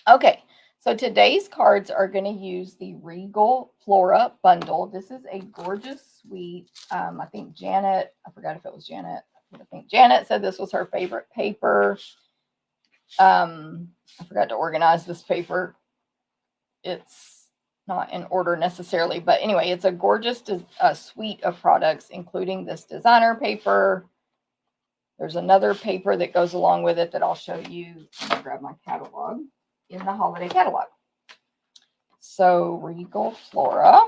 Okay. So today's cards are going to use the Regal Flora Bundle. This is a gorgeous suite. I think Janet, I forgot if it was Janet. I think Janet said this was her favorite paper. I forgot to organize this paper. It's not in order necessarily, but anyway, it's a gorgeous suite of products, including this designer paper. There's another paper that goes along with it that I'll show you. I'm going to grab my catalog. In the holiday catalog. So Regal Flora,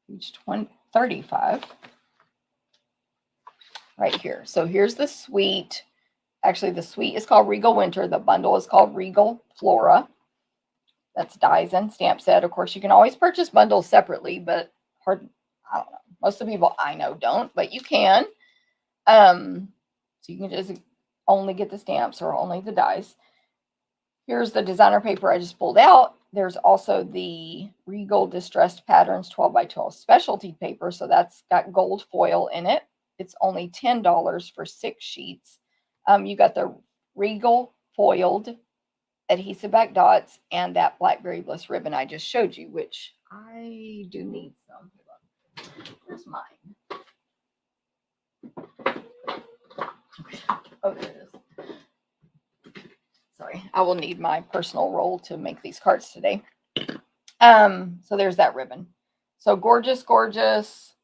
page 35, right here. So here's the suite. Actually, the suite is called Regal Winter. The bundle is called Regal Flora. That's dies and stamp set. Of course, you can always purchase bundles separately, but I don't know. Most of the people I know don't, but you can. So you can just only get the stamps or only the dies. Here's the designer paper I just pulled out. There's also the Regal Distressed Patterns 12x12 specialty paper. So that's got gold foil in it. It's only $10 for 6 sheets. You got the Regal foiled adhesive back dots and that Blackberry Bliss ribbon I just showed you, which I do need some. Where's mine? Oh, there it is. Sorry, I will need my personal roll to make these cards today. So there's that ribbon. So gorgeous, gorgeous.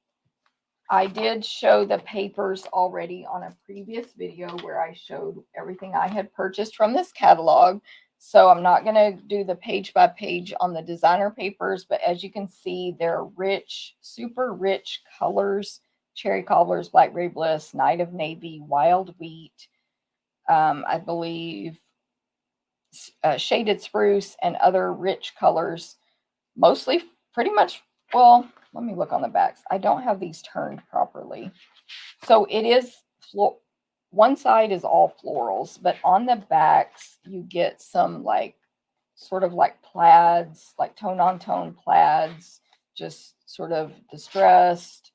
I did show the papers already on a previous video where I showed everything I had purchased from this catalog. So I'm not going to do the page by page on the designer papers, but as you can see, they're rich, super rich colors. Cherry Cobblers, Blackberry Bliss, Night of Navy, Wild Wheat, I believe Shaded Spruce, and other rich colors. Mostly pretty much, well, let me look on the backs. I don't have these turned properly. So it is, one side is all florals, but on the backs, you get some like, sort of like plaids, like tone on tone plaids, just sort of distressed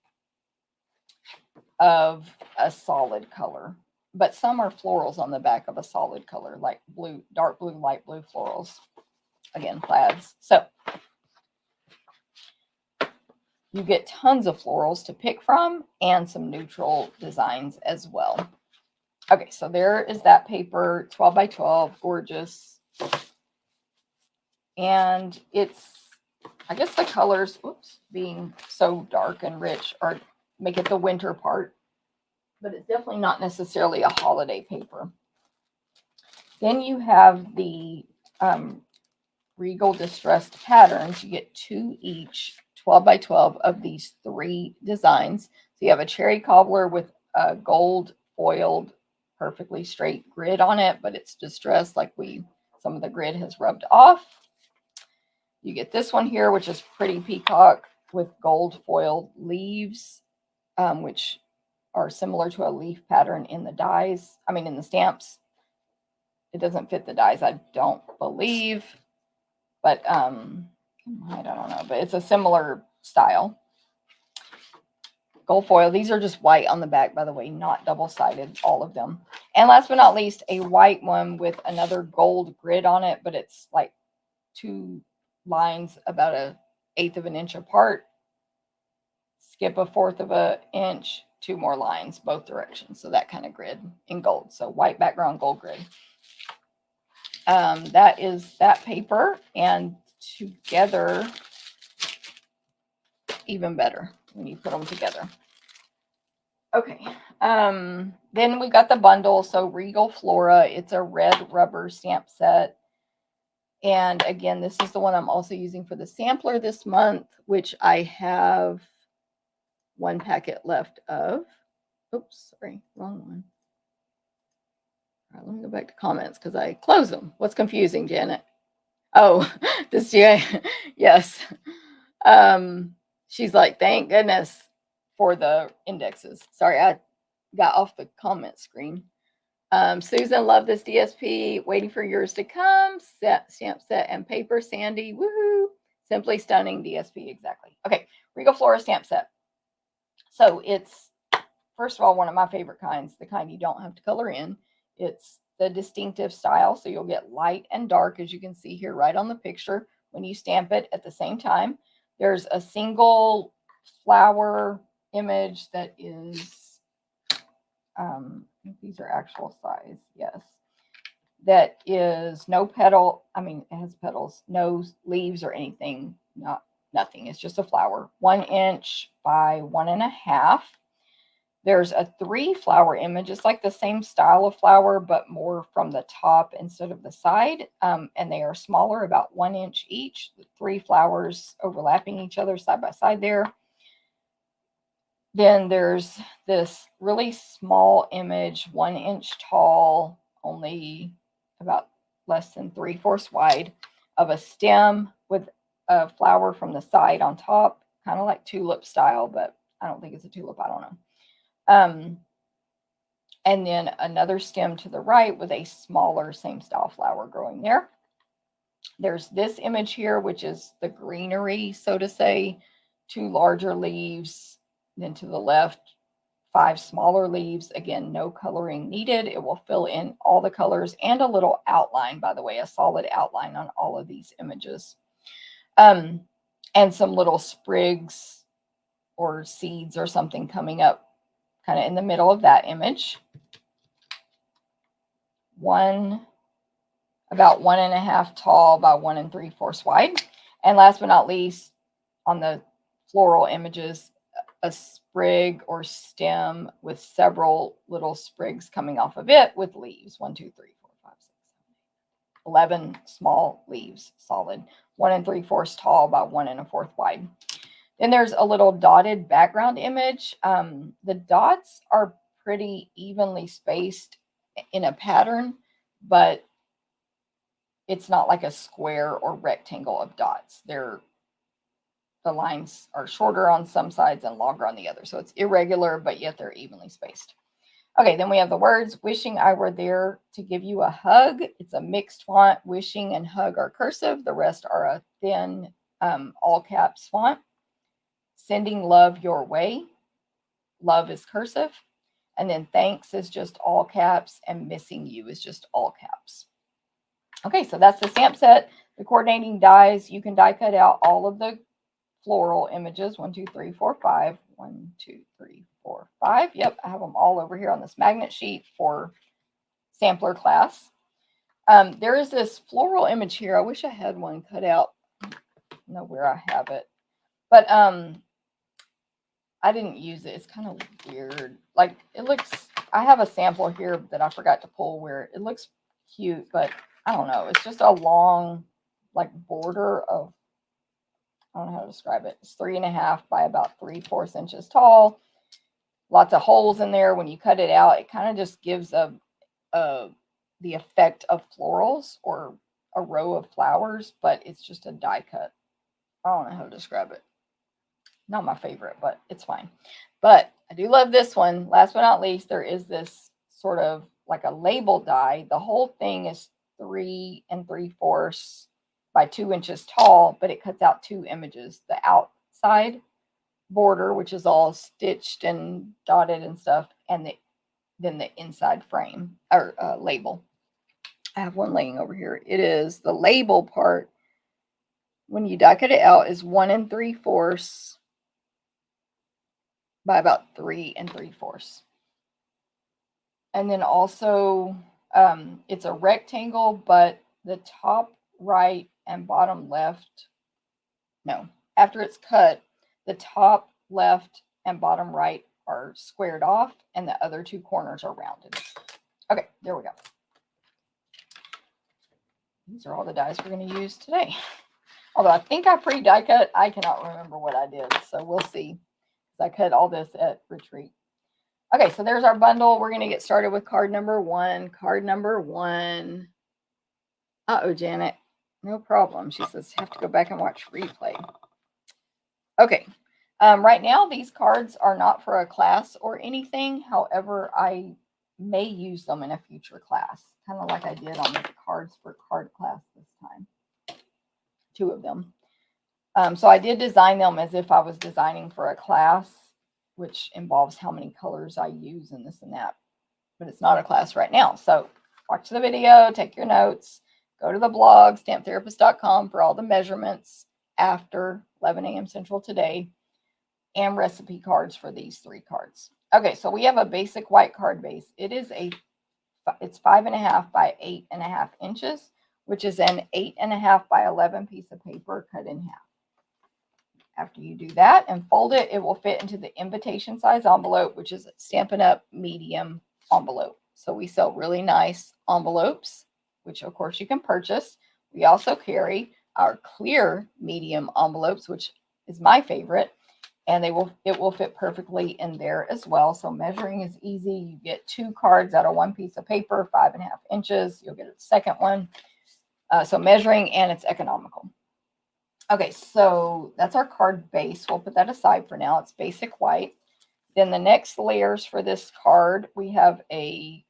of a solid color. But some are florals on the back of a solid color, like blue, dark blue, light blue florals. Again, plaids. So you get tons of florals to pick from and some neutral designs as well. Okay, so there is that paper, 12x12, gorgeous. And it's, I guess the colors, oops, being so dark and rich are make it the winter part. But it's definitely not necessarily a holiday paper. Then you have the Regal Distressed Patterns. You get 2 each, 12 by 12 of these 3 designs. So you have a cherry cobbler with a gold foiled, perfectly straight grid on it, but it's distressed, like some of the grid has rubbed off. You get this one here, which is pretty peacock with gold foiled leaves, which are similar to a leaf pattern in the dies. I mean, in the stamps. It doesn't fit the dies, I don't believe, but I don't know, but it's a similar style. Gold foil. These are just white on the back, by the way, not double-sided, all of them. And last but not least, a white one with another gold grid on it, but it's like 2 lines about 1/8 of an inch apart. Skip 1/4 of an inch, 2 more lines, both directions. So that kind of grid in gold. So white background, gold grid. That is that paper, and together, even better when you put them together. Okay, then we got the bundle. So Regal Flora, it's a red rubber stamp set. And again, this is the one I'm also using for the sampler this month, which I have 1 packet left of. Oops, sorry, wrong one. All right, let me go back to comments because I closed them. What's confusing, Janet? Oh, this GA, yes. She's like, thank goodness for the indexes. Sorry, I got off the comment screen. Susan, love this DSP. Waiting for yours to come. Stamp set and paper. Sandy, woohoo. Simply stunning DSP, exactly. Okay, Regal Flora stamp set. So it's, first of all, one of my favorite kinds, the kind you don't have to color in. It's the distinctive style, so you'll get light and dark, as you can see here right on the picture, when you stamp it at the same time. There's a single flower image that is, I think these are actual size, yes, that is no petal, I mean, it has petals, no leaves or anything, nothing. It's just a flower, 1 inch by 1.5. There's a 3 flower image. It's like the same style of flower, but more from the top instead of the side. And they are smaller, about 1 inch each. 3 flowers overlapping each other side by side there. Then there's this really small image, 1 inch tall, only about less than 3/4 wide, of a stem with a flower from the side on top, kind of like tulip style, but I don't think it's a tulip. I don't know. And then another stem to the right with a smaller same style flower growing there. There's this image here, which is the greenery, so to say, 2 larger leaves. Then to the left, 5 smaller leaves. Again, no coloring needed. It will fill in all the colors and a little outline, by the way, a solid outline on all of these images. And some little sprigs or seeds or something coming up kind of in the middle of that image. About 1.5 tall by 1 3/4 wide. And last but not least, on the floral images, a sprig or stem with several little sprigs coming off of it with leaves. 1, 2, 3, 4, 5, 6, 7, 11 small leaves, solid. 1 3/4 tall by 1 1/4 wide. Then there's a little dotted background image. The dots are pretty evenly spaced in a pattern, but it's not like a square or rectangle of dots. The lines are shorter on some sides and longer on the other. So it's irregular, but yet they're evenly spaced. Okay, then we have the words, wishing I were there to give you a hug. It's a mixed font. Wishing and hug are cursive. The rest are a thin all caps font. Sending love your way. Love is cursive. And then thanks is just all caps, and missing you is just all caps. Okay, so that's the stamp set. The coordinating dies, you can die cut out all of the floral images. 1, 2, 3, 4, 5. 1, 2, 3, 4, 5. Yep, I have them all over here on this magnet sheet for sampler class. There is this floral image here. I wish I had one cut out. I don't know where I have it. But I didn't use it. It's kind of weird. Like, it looks, I have a sample here that I forgot to pull where it looks cute, but I don't know. It's just a long, like, border of, I don't know how to describe it. It's 3.5 by about 3/4 inches tall. Lots of holes in there. When you cut it out, it kind of just gives the effect of florals or a row of flowers, but it's just a die cut. I don't know how to describe it. Not my favorite, but it's fine. But I do love this one. Last but not least, there is this sort of like a label die. The whole thing is 3 3/4 by 2 inches tall, but it cuts out 2 images. The outside border, which is all stitched and dotted and stuff, and then the inside frame or label. I have one laying over here. It is the label part. When you die cut it out, is 1 3/4 by about 3 3/4. And then also, it's a rectangle, but the top right and bottom left, no, after it's cut, the top left and bottom right are squared off, and the other 2 corners are rounded. Okay, there we go. These are all the dies we're going to use today. Although I think I pre-die cut, I cannot remember what I did, so we'll see. I cut all this at retreat. Okay, so there's our bundle. We're going to get started with card number 1. Card number 1. Uh-oh, Janet. No problem. She says, have to go back and watch replay. Okay. Right now, these cards are not for a class or anything. However, I may use them in a future class, kind of like I did on the cards for card class this time. 2 of them. So I did design them as if I was designing for a class, which involves how many colors I use and this and that. But it's not a class right now. So watch the video, take your notes, go to the blog, stamptherapist.com for all the measurements after 11 a.m. Central today, and recipe cards for these 3 cards. Okay, so we have a basic white card base. It's 5.5 by 8.5 inches, which is an 8.5 by 11 piece of paper cut in half. After you do that and fold it, it will fit into the invitation size envelope, which is a Stampin' Up medium envelope. So we sell really nice envelopes, which of course you can purchase. We also carry our clear medium envelopes, which is my favorite, and it will fit perfectly in there as well. So measuring is easy. You get 2 cards out of 1 piece of paper, 5.5 inches. You'll get a second one. So measuring, and it's economical. Okay, so that's our card base. We'll put that aside for now. It's basic white. Then the next layers for this card, we have a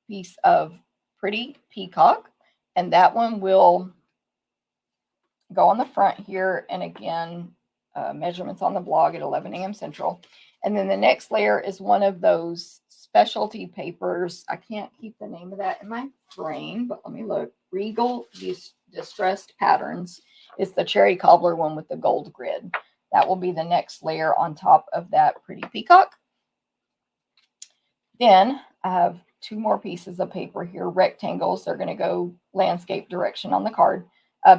piece of pretty peacock, and that one will go on the front here. And again, measurements on the blog at 11 a.m. Central. And then the next layer is one of those specialty papers. I can't keep the name of that in my brain, but let me look. Regal Distressed Patterns. It's the cherry cobbler one with the gold grid. That will be the next layer on top of that pretty peacock. Then I have 2 more pieces of paper here, rectangles. They're going to go landscape direction on the card.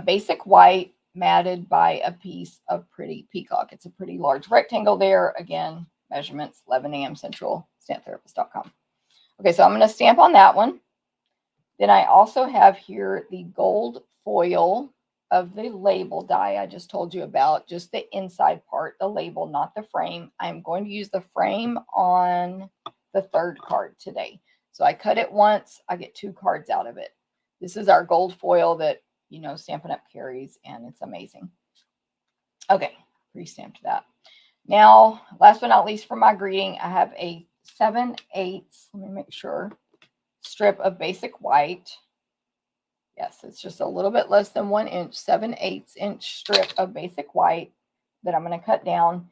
Basic white matted by a piece of pretty peacock. It's a pretty large rectangle there. Again, measurements 11 a.m. Central, stamptherapist.com. Okay, so I'm going to stamp on that one. Then I also have here the gold foil of the label die I just told you about, just the inside part, the label, not the frame. I'm going to use the frame on the 3rd card today. So I cut it once, I get 2 cards out of it. This is our gold foil that, you know, Stampin' Up carries, and it's amazing. Okay, pre-stamped that. Now, last but not least for my greeting, I have a 7/8, let me make sure, strip of basic white. Yes, it's just a little bit less than 1 inch, 7/8 inch strip of basic white that I'm going to cut down,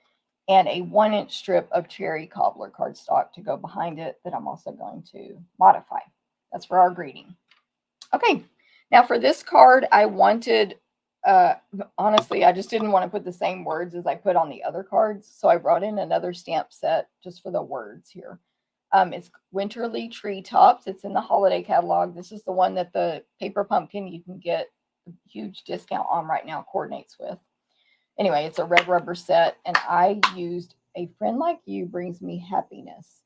and a 1 inch strip of cherry cobbler cardstock to go behind it that I'm also going to modify. That's for our greeting. Okay, now for this card, I wanted, honestly, I just didn't want to put the same words as I put on the other cards, so I brought in another stamp set just for the words here. It's Winterly Treetops. It's in the holiday catalog. This is the one that the paper pumpkin you can get a huge discount on right now coordinates with. Anyway, it's a red rubber set, and I used A Friend Like You Brings Me Happiness.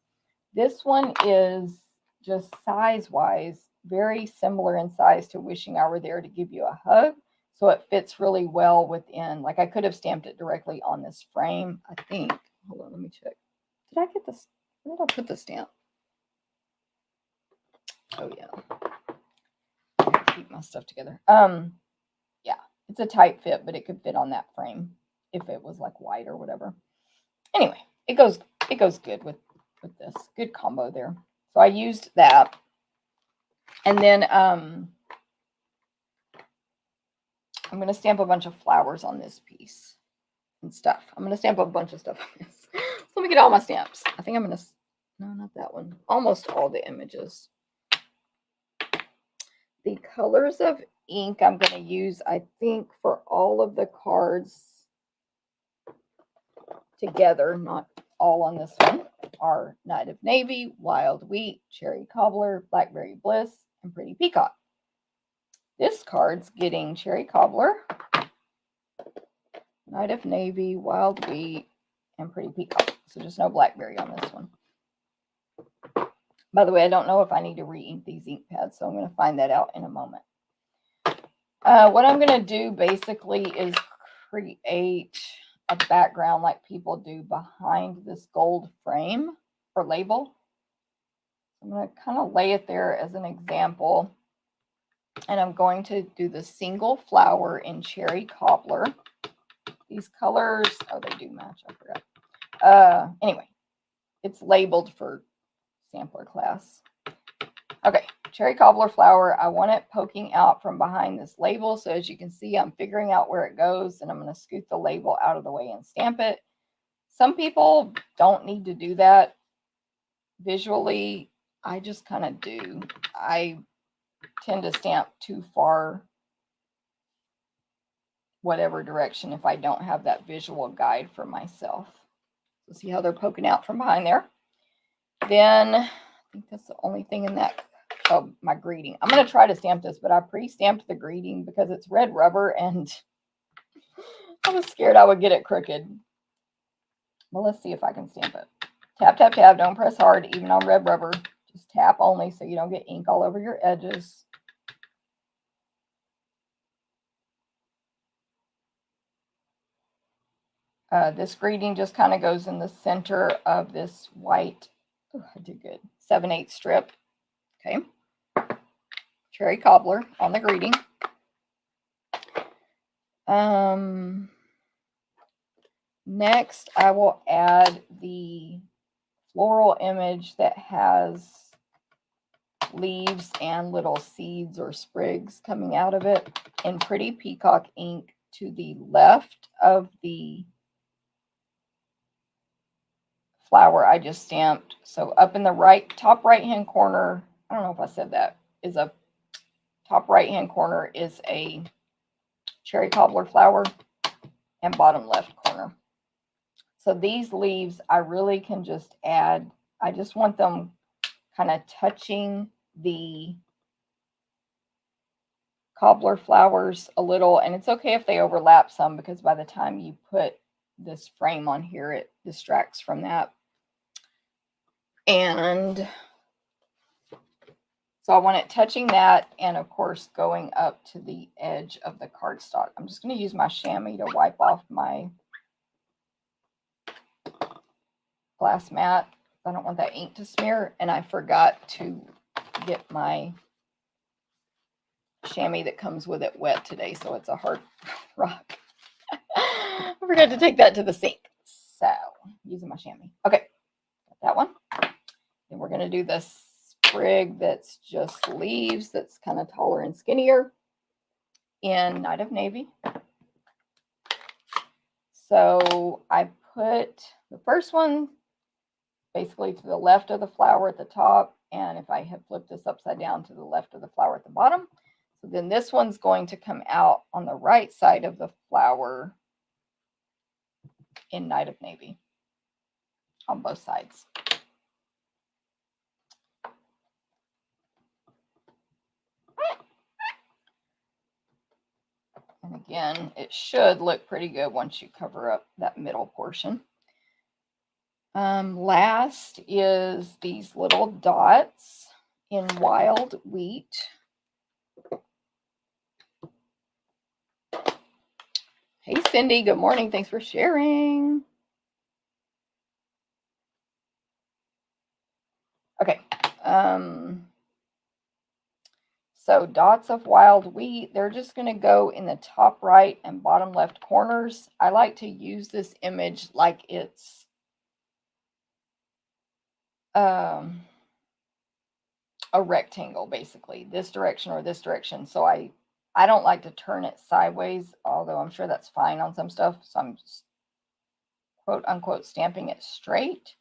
This one is just size-wise very similar in size to Wishing I Were There to Give You a Hug, So it fits really well within, like I could have stamped it directly on this frame, I think. Hold on, let me check. Did I get this? Where did I put the stamp? Oh yeah. Keep my stuff together. Yeah, it's a tight fit, but it could fit on that frame if it was like white or whatever. Anyway, it goes good with this. Good combo there. So I used that. And then I'm going to stamp a bunch of flowers on this piece and stuff. I'm going to stamp a bunch of stuff on this. So let me get all my stamps. I think I'm going to, no, not that one. Almost all the images. The colors of ink I'm going to use, I think, for all of the cards together, not all on this one, are Night of Navy, Wild Wheat, Cherry Cobbler, Blackberry Bliss, and Pretty Peacock. This card's getting Cherry Cobbler, Night of Navy, Wild Wheat, and Pretty Peacock. So just no Blackberry on this one. By the way, I don't know if I need to re-ink these ink pads, so I'm going to find that out in a moment. What I'm going to do basically is create a background like people do behind this gold frame or label. I'm going to kind of lay it there as an example. And I'm going to do the single flower in Cherry Cobbler. These colors, oh, they do match. I forgot. Anyway, it's labeled for sampler class. Okay, Cherry Cobbler flower. I want it poking out from behind this label. So as you can see, I'm figuring out where it goes, and I'm going to scoot the label out of the way and stamp it. Some people don't need to do that visually. I just kind of do. I tend to stamp too far whatever direction if I don't have that visual guide for myself. So see how they're poking out from behind there? Then I think that's the only thing in that. Oh, my greeting. I'm going to try to stamp this, but I pre-stamped the greeting because it's red rubber and I was scared I would get it crooked. Well, let's see if I can stamp it. Tap, tap, tap. Don't press hard, even on red rubber. Just tap only so you don't get ink all over your edges. This greeting just kind of goes in the center of this white, oh, I did good, 7/8 strip. Okay. Cherry Cobbler on the greeting. Next, I will add the floral image that has leaves and little seeds or sprigs coming out of it in Pretty Peacock ink to the left of the flower I just stamped. So up in the top right hand corner, I don't know if I said that, is a top right hand corner is a Cherry Cobbler flower, and bottom left corner. So these leaves I really can just add. I just want them kind of touching the cobbler flowers a little, and it's okay if they overlap some because by the time you put this frame on here, it distracts from that. And so I want it touching that, and of course going up to the edge of the cardstock. I'm just going to use my chamois to wipe off my glass mat. I don't want that ink to smear, and I forgot to get my chamois that comes with it wet today, so it's a hard rock. I forgot to take that to the sink, so using my chamois. Okay, got that one. Then we're going to do the sprig that's just leaves, that's kind of taller and skinnier in Night of Navy. So I put the first one basically to the left of the flower at the top, and if I had flipped this upside down, to the left of the flower at the bottom. So then this one's going to come out on the right side of the flower in Night of Navy on both sides. And again, it should look pretty good once you cover up that middle portion. Last is these little dots in Wild Wheat. Hey, Cindy. Good morning. Thanks for sharing. Okay. So dots of wild wheat, they're just going to go in the top right and bottom left corners. I like to use this image like it's a rectangle, basically, this direction or this direction. So I don't like to turn it sideways, although I'm sure that's fine on some stuff. So I'm just quote unquote stamping it straight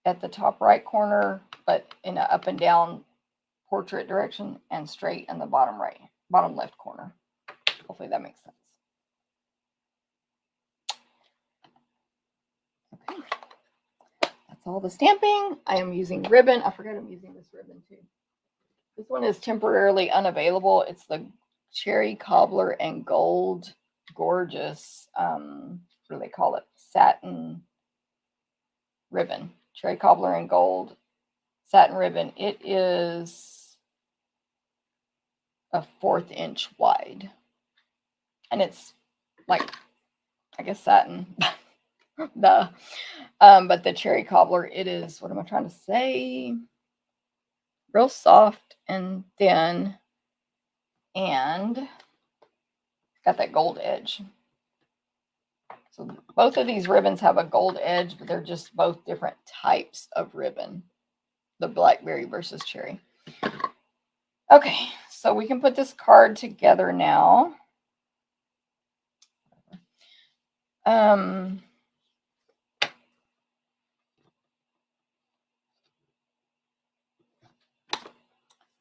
at the top right corner, but in an up and down portrait direction, and straight in the bottom left corner. Hopefully that makes sense. Okay, that's all the stamping. I am using ribbon. I forgot I'm using this ribbon too. This one is temporarily unavailable. It's the Cherry Cobbler and Gold Gorgeous, what do they call it? Satin ribbon. Cherry Cobbler and Gold satin ribbon. It is a 1/4 inch wide. And it's like, I guess, satin. But the Cherry Cobbler, it is, what am I trying to say? Real soft and thin, and got that gold edge. So both of these ribbons have a gold edge, but they're just both different types of ribbon. The blackberry versus cherry. Okay, so we can put this card together now.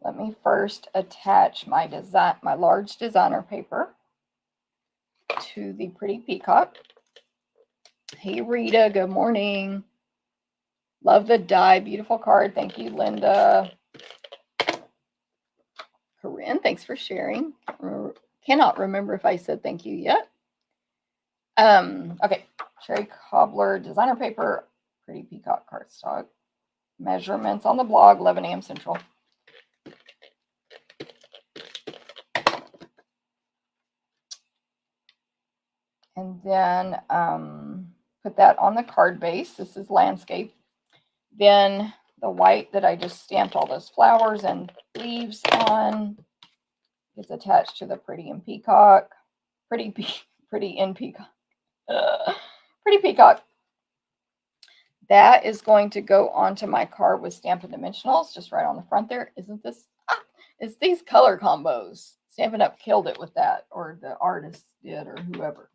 Let me first attach my large designer paper to the pretty peacock. Hey, Rita, good morning. Love the die. Beautiful card. Thank you, Linda. Corinne, thanks for sharing. Cannot remember if I said thank you yet. Okay, Cherry Cobbler designer paper, pretty peacock cardstock. Measurements on the blog, 11 a.m. Central. And then put that on the card base. This is landscape. Then the white that I just stamped all those flowers and leaves on is attached to the pretty in peacock. Pretty in peacock. Pretty peacock. That is going to go onto my card with Stampin' Dimensionals, just right on the front there. Isn't this? It's these color combos. Stampin' Up killed it with that, or the artist did, or whoever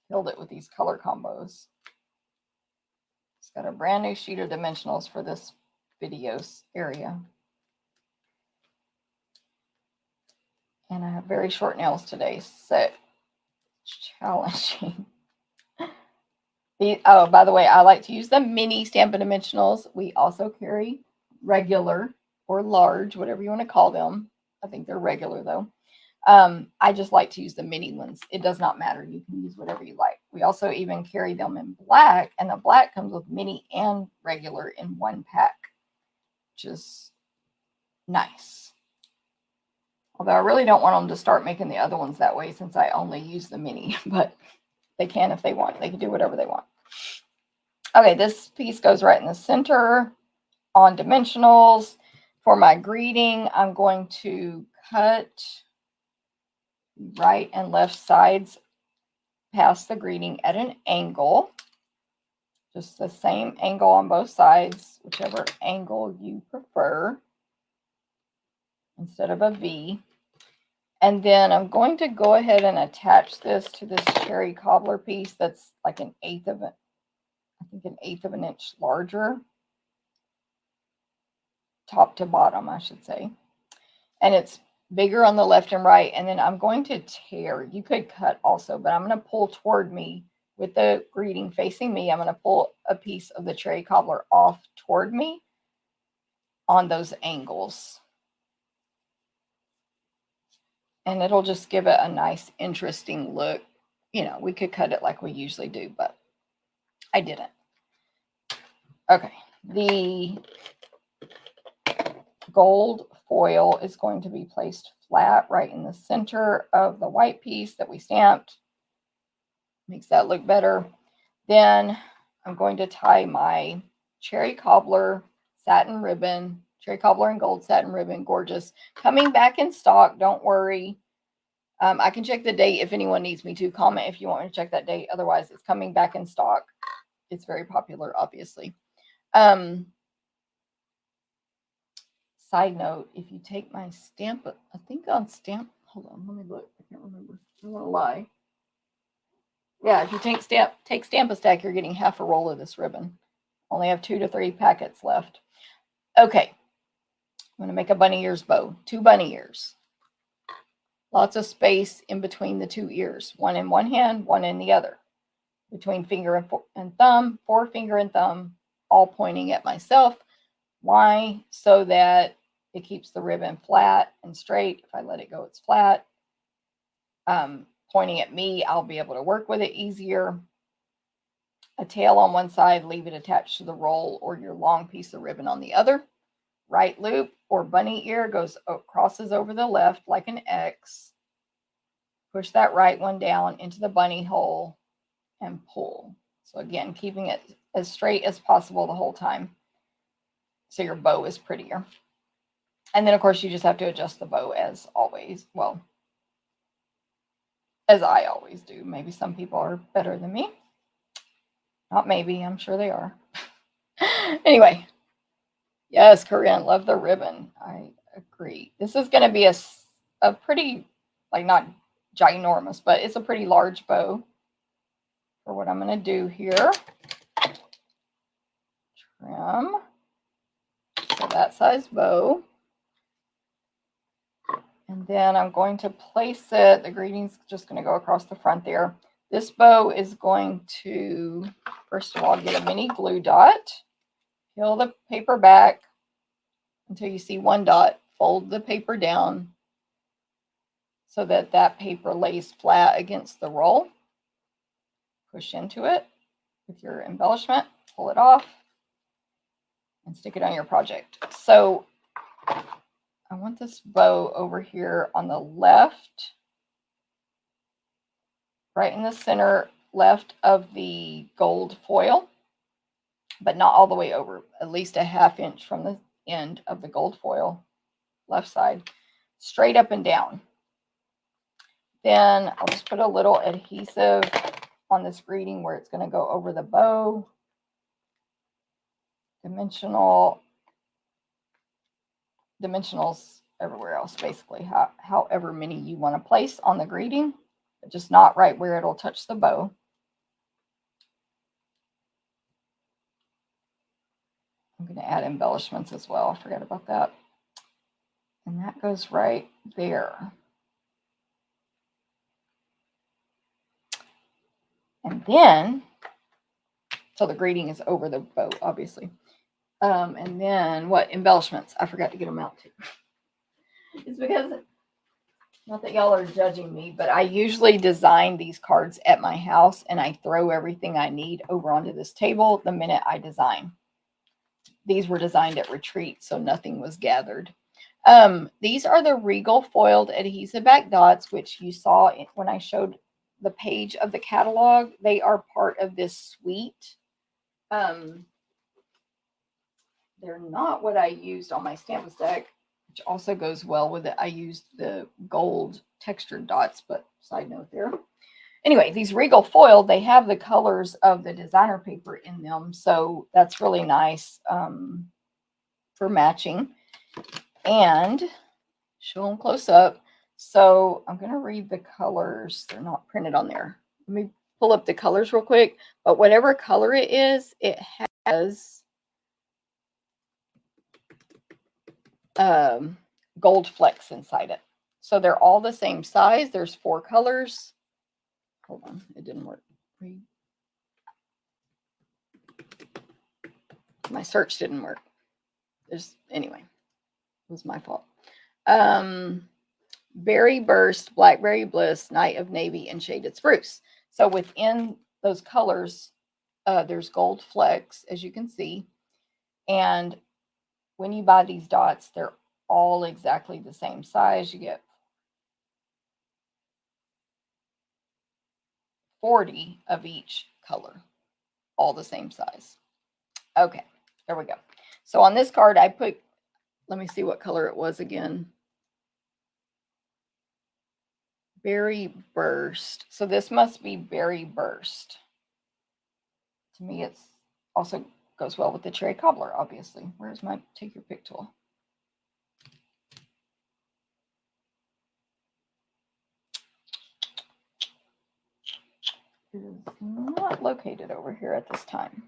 killed it with these color combos. It's got a brand new sheet of dimensionals for this videos area. And I have very short nails today, so it's challenging. Oh, by the way, I like to use the mini Stampin' Dimensionals. We also carry regular or large, whatever you want to call them. I think they're regular though. I just like to use the mini ones. It does not matter. You can use whatever you like. We also even carry them in black, and the black comes with mini and regular in one pack, which is nice. Although I really don't want them to start making the other ones that way, since I only use the mini, but they can if they want. They can do whatever they want. Okay, this piece goes right in the center on dimensionals. For my greeting, I'm going to cut right and left sides past the greeting at an angle. Just the same angle on both sides, whichever angle you prefer, instead of a V. And then I'm going to go ahead and attach this to this Cherry Cobbler piece that's like an 1/8 of it. I think an 1/8 of an inch larger. Top to bottom, I should say. And it's bigger on the left and right. And then I'm going to tear. You could cut also, but I'm going to pull toward me with the greeting facing me. I'm going to pull a piece of the Cherry Cobbler off toward me on those angles. And it'll just give it a nice, interesting look. You know, we could cut it like we usually do, but I didn't. Okay, the Gold foil is going to be placed flat right in the center of the white piece that we stamped. Makes that look better. Then I'm going to tie my cherry cobbler satin ribbon, cherry cobbler and gold satin ribbon, gorgeous. Coming back in stock, don't worry. I can check the date if anyone needs me to. Comment if you want me to check that date. Otherwise, it's coming back in stock. It's very popular, obviously. Side note, if you take my stamp, I think on stamp, hold on, let me look. I can't remember. I don't want to lie. Yeah, if you take Stamp-A-Stack, you're getting half a roll of this ribbon. Only have 2 to 3 packets left. Okay. I'm going to make a bunny ears bow. 2 bunny ears. Lots of space in between the 2 ears. One in one hand, one in the other. Between finger and thumb, forefinger and thumb, all pointing at myself. Why? So that it keeps the ribbon flat and straight. If I let it go, it's flat. Pointing at me, I'll be able to work with it easier. A tail on one side, leave it attached to the roll or your long piece of ribbon on the other. Right loop or bunny ear crosses over the left like an X. Push that right one down into the bunny hole and pull. So again, keeping it as straight as possible the whole time, so your bow is prettier. And then, of course, you just have to adjust the bow as always. Well, as I always do. Maybe some people are better than me. Not maybe, I'm sure they are. Anyway, yes, Corinne, love the ribbon. I agree. This is going to be a pretty, like, not ginormous, but it's a pretty large bow for what I'm going to do here. Trim for that size bow. And then I'm going to place it, the greeting's just going to go across the front there. This bow is going to, first of all, get a mini glue dot. Peel the paper back until you see one dot. Fold the paper down so that that paper lays flat against the roll. Push into it with your embellishment. Pull it off and stick it on your project. So I want this bow over here on the left, right in the center left of the gold foil, but not all the way over, at least a ½ inch from the end of the gold foil, left side, straight up and down. Then I'll just put a little adhesive on this greeting where it's going to go over the bow. Dimensionals everywhere else, basically, however many you want to place on the greeting, but just not right where it'll touch the bow. I'm going to add embellishments as well. I forgot about that. And that goes right there. And then, so the greeting is over the bow, obviously. And then what? Embellishments. I forgot to get them out too. It's because, not that y'all are judging me, but I usually design these cards at my house and I throw everything I need over onto this table the minute I design. These were designed at retreat, so nothing was gathered. These are the Regal foiled adhesive back dots, which you saw when I showed the page of the catalog. They are part of this suite. They're not what I used on my Stamp-A-Stack, which also goes well with it. I used the gold textured dots, but side note there. Anyway, these Regal foil, they have the colors of the designer paper in them, so that's really nice for matching. And show them close up. So I'm going to read the colors. They're not printed on there. Let me pull up the colors real quick. But whatever color it is, it has gold flecks inside it. So they're all the same size. There's 4 colors. Hold on, it didn't work. My search didn't work. Anyway, it was my fault. Berry Burst, Blackberry Bliss, Night of Navy, and Shaded Spruce. So within those colors, there's gold flecks, as you can see. And when you buy these dots, they're all exactly the same size. You get 40 of each color, all the same size. Okay, there we go. So on this card, I put, let me see what color it was again. Berry Burst. So this must be Berry Burst. To me, it's also goes well with the cherry cobbler, obviously. Where's my take your pick tool? It is not located over here at this time.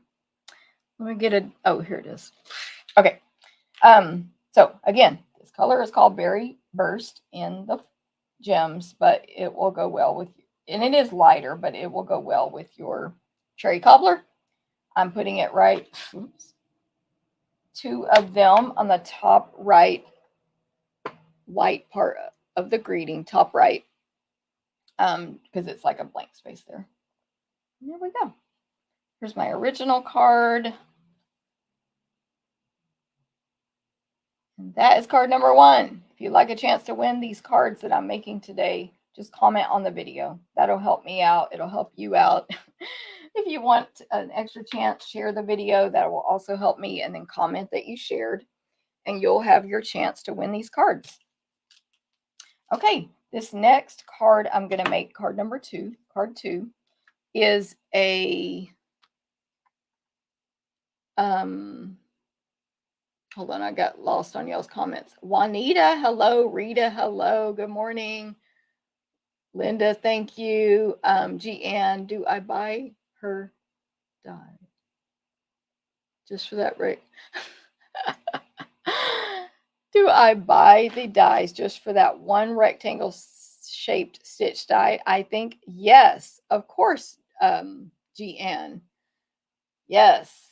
Let me get it. Oh, here it is. Okay. So again, this color is called Berry Burst in the gems, but it will go well with, and it is lighter, but it will go well with your cherry cobbler. I'm putting it right. Oops, 2 of them on the top right white part of the greeting, top right, because it's like a blank space there. And there we go. Here's my original card. And that is card number 1. If you'd like a chance to win these cards that I'm making today, just comment on the video. That'll help me out. It'll help you out. If you want an extra chance, share the video. That will also help me. And then comment that you shared, and you'll have your chance to win these cards. Okay, this next card I'm going to make, card number 2, card 2, is a, hold on, I got lost on y'all's comments. Juanita, hello. Rita, hello. Good morning. Linda, thank you. G-Ann, do I buy her die? Just for that, right? Do I buy the dies just for that one rectangle shaped stitch die? I think yes, of course, G-Ann. Yes,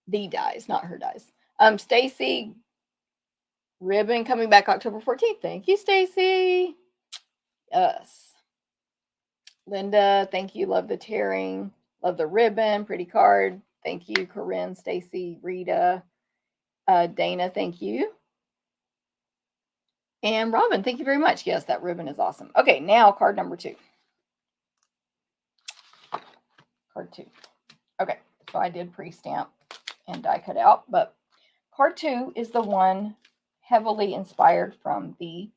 the dies, not her dies. Stacy, ribbon coming back October 14th. Thank you, Stacy. Yes. Linda, thank you. Love the tearing. Love the ribbon. Pretty card. Thank you, Corinne, Stacy, Rita, Dana, thank you. And Robin, thank you very much. Yes, that ribbon is awesome. Okay, now card number 2. Card 2. Okay, so I did pre-stamp and die cut out, but card 2 is the one heavily inspired from the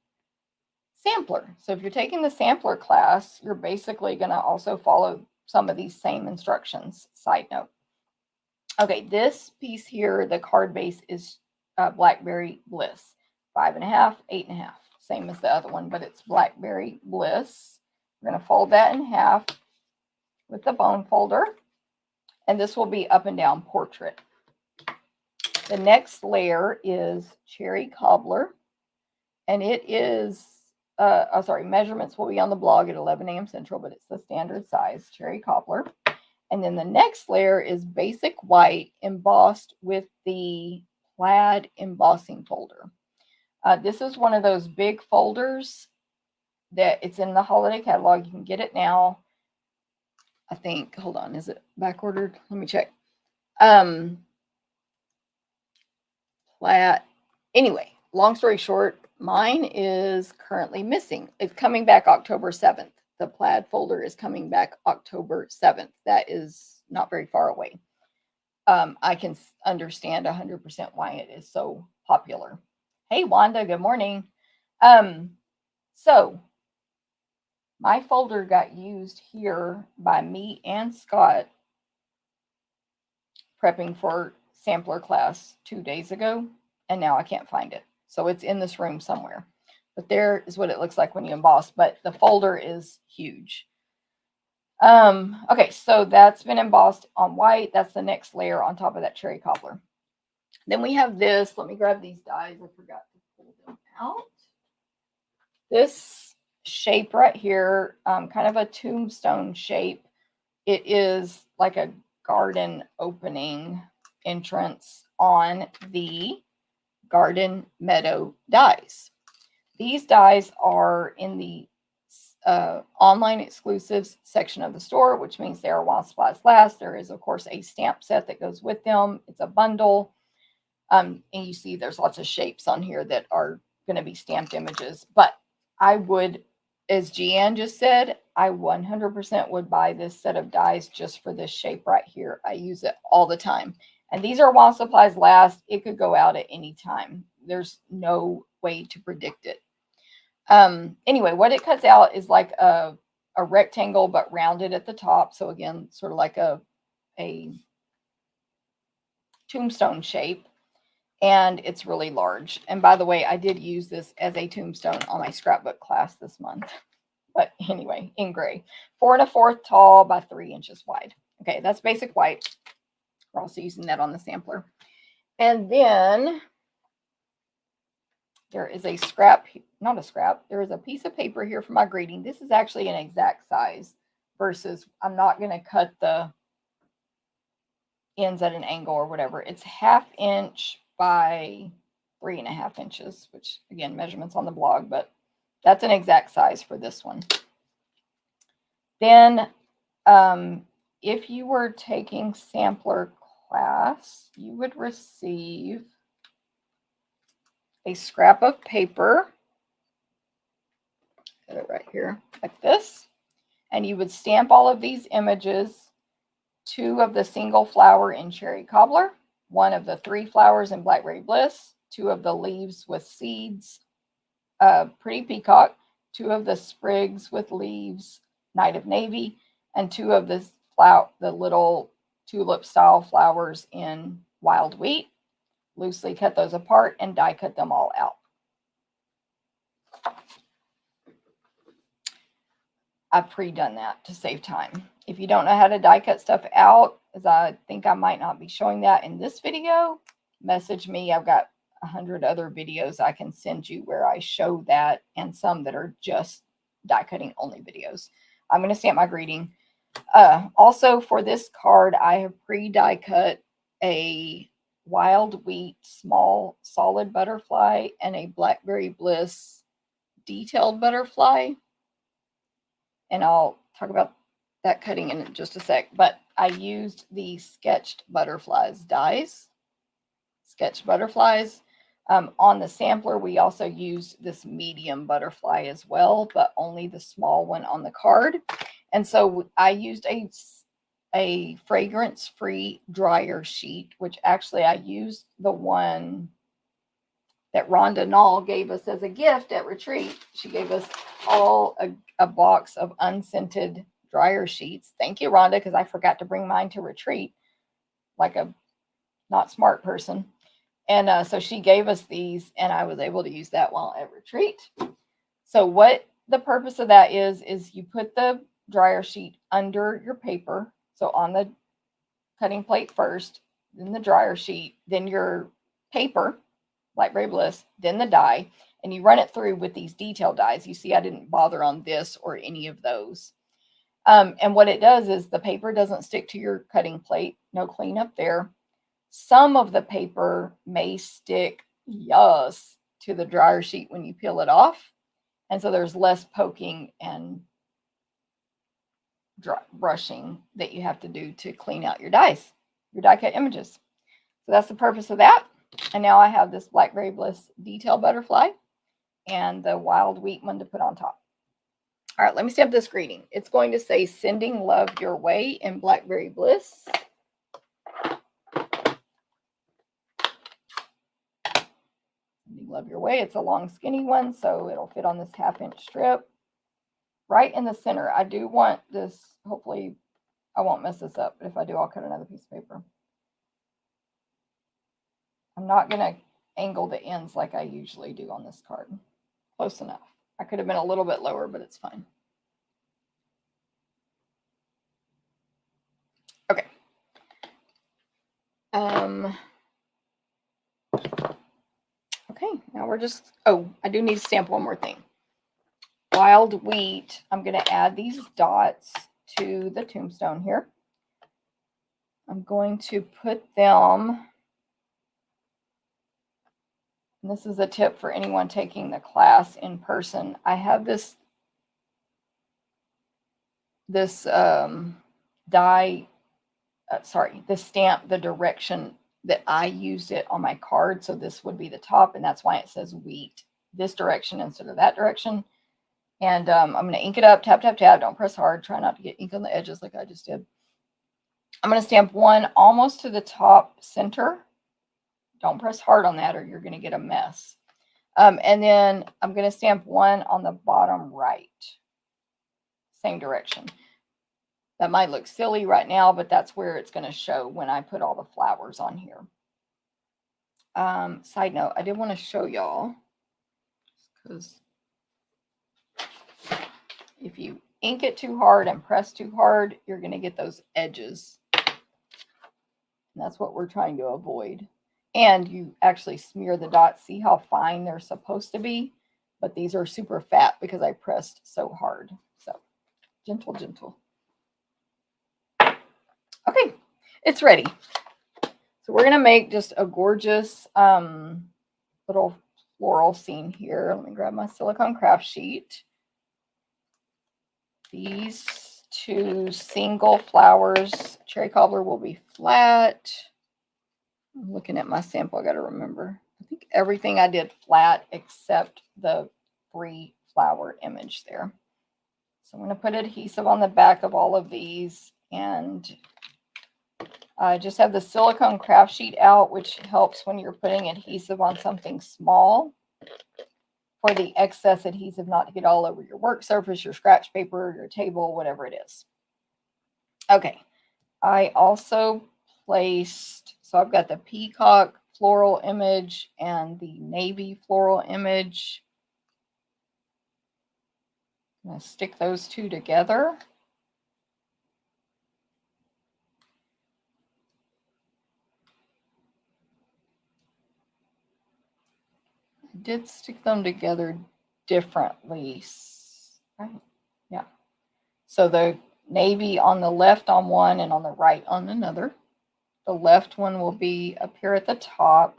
sampler. So if you're taking the sampler class, you're basically going to also follow some of these same instructions. Side note. Okay, this piece here, the card base is Blackberry Bliss. 5.5, 8.5. Same as the other one, but it's Blackberry Bliss. We're going to fold that in half with the bone folder. And this will be up and down portrait. The next layer is Cherry Cobbler. And it is, measurements will be on the blog at 11 a.m. Central, but it's the standard size Cherry Cobbler. And then the next layer is Basic White embossed with the plaid embossing folder. This is one of those big folders that it's in the holiday catalog. You can get it now. I think, hold on, is it back ordered? Let me check. Plaid. Anyway, long story short, mine is currently missing. It's coming back October 7th. The plaid folder is coming back October 7th. That is not very far away. I can understand 100% why it is so popular. Hey, Wanda, good morning. So my folder got used here by me and Scott prepping for sampler class 2 days ago, and now I can't find it. So it's in this room somewhere. But there is what it looks like when you emboss, but the folder is huge. Okay, so that's been embossed on white. That's the next layer on top of that cherry cobbler. Then we have this. Let me grab these dies. I forgot to pull them out. This shape right here, kind of a tombstone shape. It is like a garden opening entrance on the garden meadow dies. These dies are in the online exclusives section of the store, which means they are while supplies last. There is, of course, a stamp set that goes with them. It's a bundle. And you see there's lots of shapes on here that are going to be stamped images. But I would, as Gianne just said, I 100% would buy this set of dies just for this shape right here. I use it all the time. And these are while supplies last. It could go out at any time. There's no way to predict it. Anyway, what it cuts out is like a rectangle, but rounded at the top. So again, sort of like a tombstone shape. And it's really large. And by the way, I did use this as a tombstone on my scrapbook class this month. But anyway, in gray. 4 1/4 tall by 3 inches wide. Okay, that's basic white. We're also using that on the sampler. And then there is a scrap, not a scrap, there is a piece of paper here for my greeting. This is actually an exact size versus I'm not going to cut the ends at an angle or whatever. It's 1/2 inch by 3.5 inches, which again, measurements on the blog, but that's an exact size for this one. Then if you were taking sampler class, you would receive a scrap of paper, got it right here, like this, and you would stamp all of these images, 2 of the single flower in cherry cobbler, 1 of the 3 flowers in blackberry bliss, 2 of the leaves with seeds, pretty peacock, 2 of the sprigs with leaves, night of navy, and 2 of the little tulip style flowers in wild wheat. Loosely cut those apart and die cut them all out. I've pre-done that to save time. If you don't know how to die cut stuff out, as I think I might not be showing that in this video, message me. I've got 100 other videos I can send you where I show that, and some that are just die cutting only videos. I'm going to stamp my greeting. Also for this card, I have pre-die cut a wild wheat small solid butterfly and a blackberry bliss detailed butterfly. And I'll talk about that cutting in just a sec. But I used the sketched butterflies dies. Sketched butterflies. On the sampler, we also used this medium butterfly as well, but only the small one on the card. And so I used a fragrance-free dryer sheet, which actually I used the one that Rhonda Knoll gave us as a gift at retreat. She gave us all a box of unscented dryer sheets. Thank you, Rhonda, because I forgot to bring mine to retreat like a not smart person. And so she gave us these, and I was able to use that while at retreat. So what the purpose of that is you put the dryer sheet under your paper. So on the cutting plate first, then the dryer sheet, then your paper, Blackberry Bliss, then the die, and you run it through with these detail dies. You see I didn't bother on this or any of those. And what it does is the paper doesn't stick to your cutting plate. No cleanup there. Some of the paper may stick, yes, to the dryer sheet when you peel it off. And so there's less poking and brushing that you have to do to clean out your dies, your die cut images. So that's the purpose of that. And now I have this Blackberry Bliss detail butterfly and the wild wheat one to put on top. All right, let me stamp this greeting. It's going to say sending love your way in Blackberry Bliss. Sending love your way. It's a long skinny one, so it'll fit on this 1/2 inch strip. Right in the center, I do want this, hopefully I won't mess this up, but if I do, I'll cut another piece of paper. I'm not going to angle the ends like I usually do on this card. Close enough. I could have been a little bit lower, but it's fine. Okay. Okay, now we're just, oh, I do need to stamp one more thing. Wild wheat, I'm going to add these dots to the tombstone here. I'm going to put them, and this is a tip for anyone taking the class in person. I have this stamp, the that I used it on my card. So this would be the top, and that's why it says wheat this direction instead of that direction. And I'm going to ink it up, tap, tap, tap. Don't press hard. Try not to get ink on the edges like I just did. I'm going to stamp one almost to the top center. Don't press hard on that or you're going to get a mess. And then I'm going to stamp one on the bottom right. Same direction. That might look silly right now, but that's where it's going to show when I put all the flowers on here. Side note, I did want to show y'all, because if you ink it too hard and press too hard, you're going to get those edges. And that's what we're trying to avoid. And you actually smear the dots. See how fine they're supposed to be? But these are super fat because I pressed so hard. So gentle, gentle. Okay, it's ready. So we're going to make just a gorgeous little floral scene here. Let me grab my silicone craft sheet. These two single flowers, cherry cobbler will be flat. I'm looking at my sample, I got to remember. I think everything I did flat except the 3 flower image there. So I'm going to put adhesive on the back of all of these, and I just have the silicone craft sheet out, which helps when you're putting adhesive on something small for the excess adhesive not to get all over your work surface, your scratch paper, your table, whatever it is. Okay, I also placed, so I've got the peacock floral image and the navy floral image. I'm going to stick those two together. I did stick them together differently, right? Yeah. So the navy on the left on one and on the right on another. The left one will be up here at the top.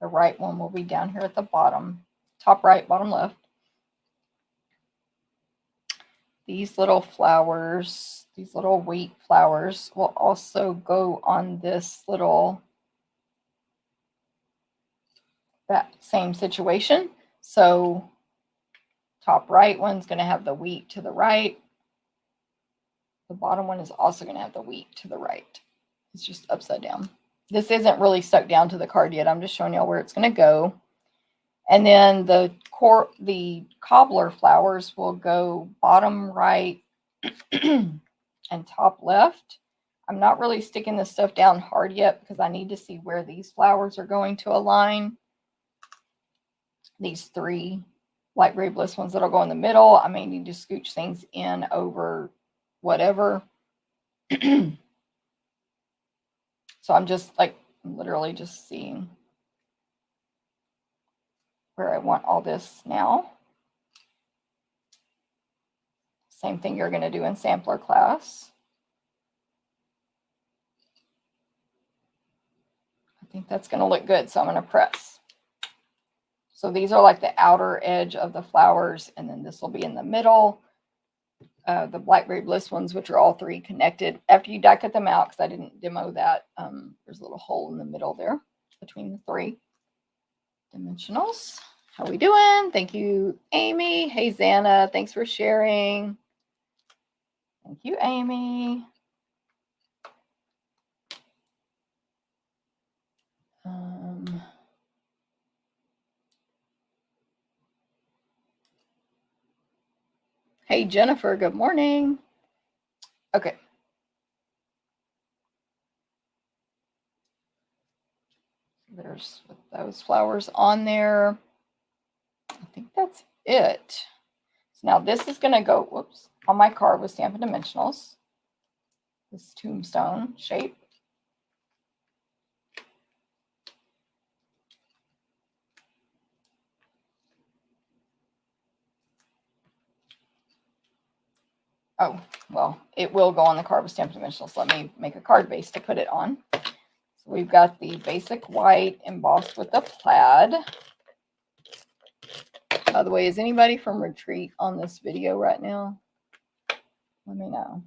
The right one will be down here at the bottom. Top right, bottom left. These little flowers, these little wheat flowers, will also go on this little, that same situation. So top right one's going to have the wheat to the right. The bottom one is also going to have the wheat to the right. It's just upside down. This isn't really stuck down to the card yet. I'm just showing y'all where it's going to go. And then the cobbler flowers will go bottom right and top left. I'm not really sticking this stuff down hard yet because I need to see where these flowers are going to align. These 3 light gray bliss ones that'll go in the middle. I may need to scooch things in over whatever. So I'm just like literally just seeing where I want all this now. Same thing you're going to do in sampler class. I think that's going to look good, so I'm going to press. So these are like the outer edge of the flowers, and then this will be in the middle. The Blackberry Bliss ones, which are all 3 connected. After you die cut them out, because I didn't demo that, there's a little hole in the middle there between the 3 dimensionals. How we doing? Thank you, Amy. Hey, Xana. Thanks for sharing. Thank you, Amy. Hey, Jennifer. Good morning. Okay. There's those flowers on there. I think that's it. So now this is going to go, whoops, on my card with Stampin' Dimensionals. This tombstone shape. Oh, well, it will go on the card with Stampin' Dimensionals. Let me make a card base to put it on. So we've got the basic white embossed with the plaid. By the way, is anybody from Retreat on this video right now? Let me know.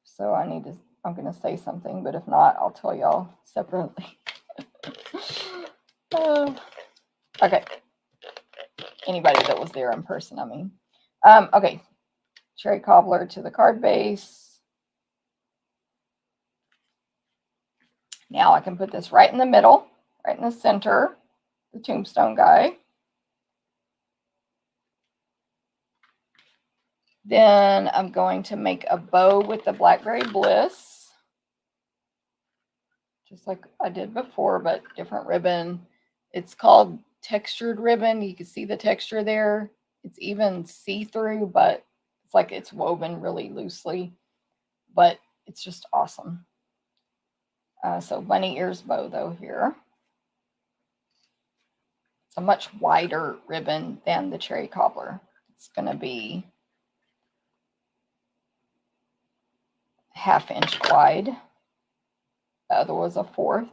So I need to I'm going to say something, but if not, I'll tell y'all separately. Okay. Anybody that was there in person, I mean. Okay. Cherry cobbler to the card base. Now I can put this right in the middle, right in the center, the tombstone guy. Then I'm going to make a bow with the Blackberry Bliss, just like I did before, but different ribbon. It's called textured ribbon. You can see the texture there. It's even see-through, but it's like it's woven really loosely, but it's just awesome. So bunny ears bow though here. It's a much wider ribbon than the cherry cobbler. It's going to be 1/2 inch wide. The other was 1/4.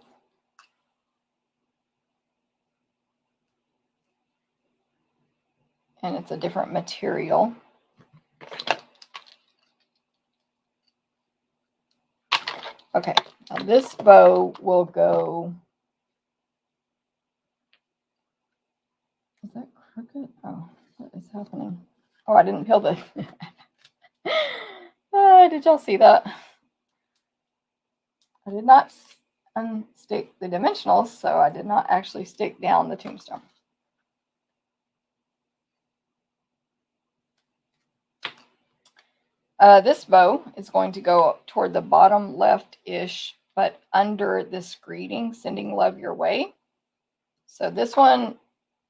And it's a different material. Okay, now this bow will go. Is that crooked? Oh, what is happening? Oh, I didn't peel the. Did y'all see that? I did not unstick the dimensionals, so I did not actually stick down the tombstone. This bow is going to go toward the bottom left-ish, but under this greeting, sending love your way. So this one,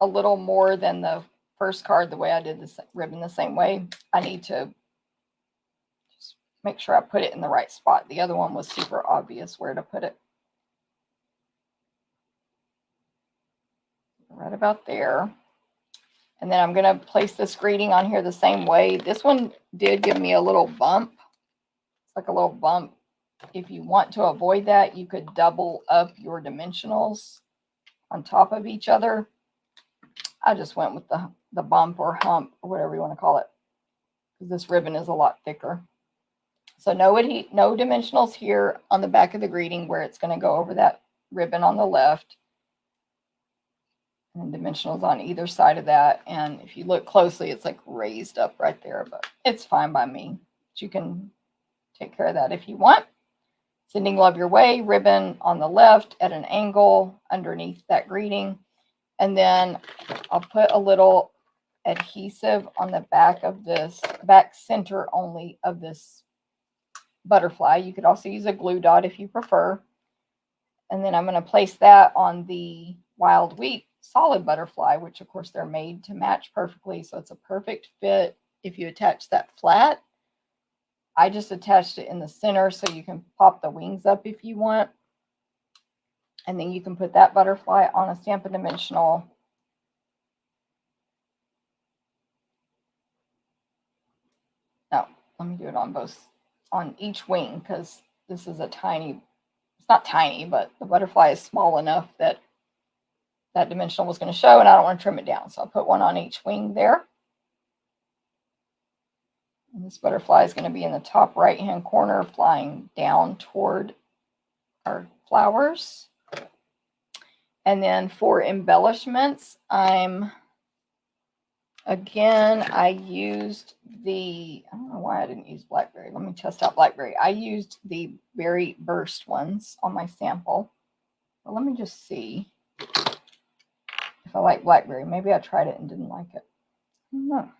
a little more than the first card, the way I did this ribbon the same way. I need to just make sure I put it in the right spot. The other one was super obvious where to put it. Right about there. And then I'm going to place this greeting on here the same way. This one did give me a little bump. It's like a little bump. If you want to avoid that, you could double up your dimensionals on top of each other. I just went with the bump or hump or whatever you want to call it, because this ribbon is a lot thicker. So no dimensionals here on the back of the greeting where it's going to go over that ribbon on the left. And dimensionals on either side of that. And if you look closely, it's like raised up right there, but it's fine by me. But you can take care of that if you want. Sending love your way, ribbon on the left at an angle underneath that greeting. And then I'll put a little adhesive on the back of this, back center only of this butterfly. You could also use a glue dot if you prefer. And then I'm going to place that on the wild wheat solid butterfly, which of course they're made to match perfectly. So it's a perfect fit if you attach that flat. I just attached it in the center so you can pop the wings up if you want. And then you can put that butterfly on a Stampin' Dimensional. No, let me do it on both, on each wing, because this is a tiny, it's not tiny, but the butterfly is small enough that that dimensional was going to show, and I don't want to trim it down. So I'll put one on each wing there. And this butterfly is going to be in the top right-hand corner, flying down toward our flowers. And then for embellishments, I used I don't know why I didn't use blackberry. Let me test out blackberry. I used the berry burst ones on my sample. But let me just see if I like blackberry. Maybe I tried it and didn't like it. I don't know.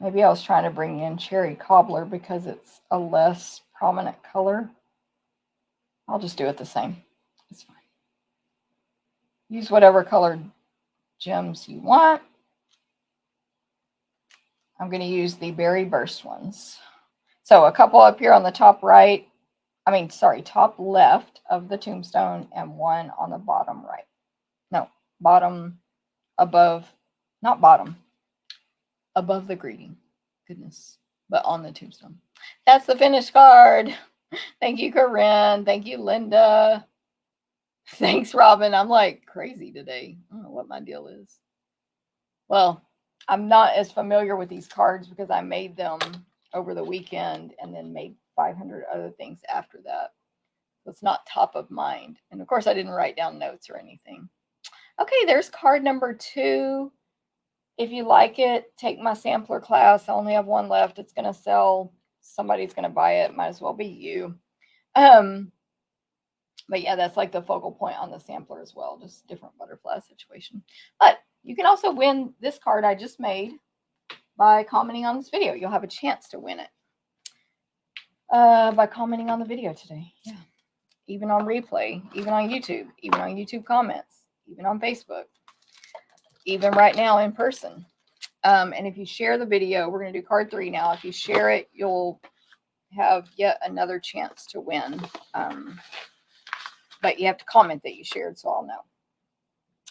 Maybe I was trying to bring in cherry cobbler because it's a less prominent color. I'll just do it the same. It's fine. Use whatever colored gems you want. I'm going to use the berry burst ones. So a couple up here on the top right, top left of the tombstone, and one on the bottom right. No, bottom above, not bottom, above the greeting. Goodness, but on the tombstone. That's the finished card. Thank you, Corinne. Thank you, Linda. Thanks, Robin. I'm like crazy today. I don't know what my deal is. Well, I'm not as familiar with these cards because I made them over the weekend and then made 500 other things after that. So it's not top of mind. And of course, I didn't write down notes or anything. Okay, there's card number 2. If you like it, take my sampler class. I only have one left. It's going to sell. Somebody's going to buy it. Might as well be you. But yeah, that's like the focal point on the sampler as well. Just different butterfly situation. But you can also win this card I just made by commenting on this video. You'll have a chance to win it by commenting on the video today. Yeah. Even on replay, even on YouTube comments, even on Facebook, even right now in person. And if you share the video, we're going to do card 3 now. If you share it, you'll have yet another chance to win. But you have to comment that you shared, so I'll know.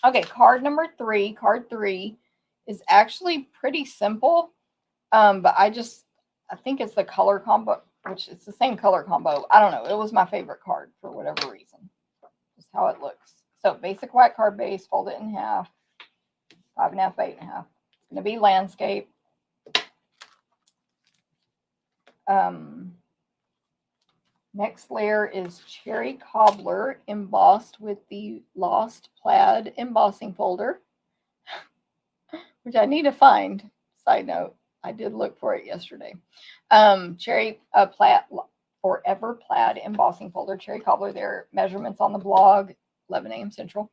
Okay, card number 3. Card 3 is actually pretty simple, but I think it's the color combo, which it's the same color combo. I don't know. It was my favorite card for whatever reason. Just how it looks. So basic white card base, fold it in half, 5.5 by 8.5. It's going to be landscape. Next layer is Cherry Cobbler embossed with the Lost Plaid embossing folder, which I need to find. Side note, I did look for it yesterday. Cherry Plaid, Forever Plaid embossing folder, Cherry Cobbler there. Measurements on the blog, 11 a.m. Central.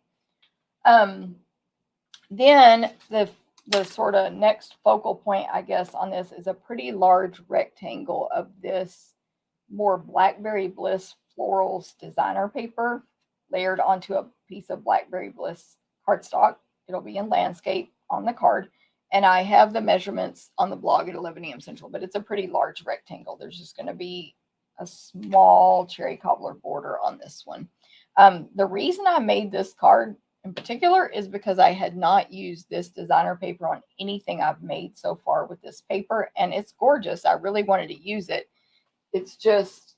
Then the sort of next focal point, I guess, on this is a pretty large rectangle of this more Blackberry Bliss Florals designer paper layered onto a piece of Blackberry Bliss cardstock. It'll be in landscape on the card. And I have the measurements on the blog at 11 a.m. Central, but it's a pretty large rectangle. There's just going to be a small Cherry Cobbler border on this one. The reason I made this card in particular is because I had not used this designer paper on anything I've made so far with this paper, and it's gorgeous. I really wanted to use it. It's just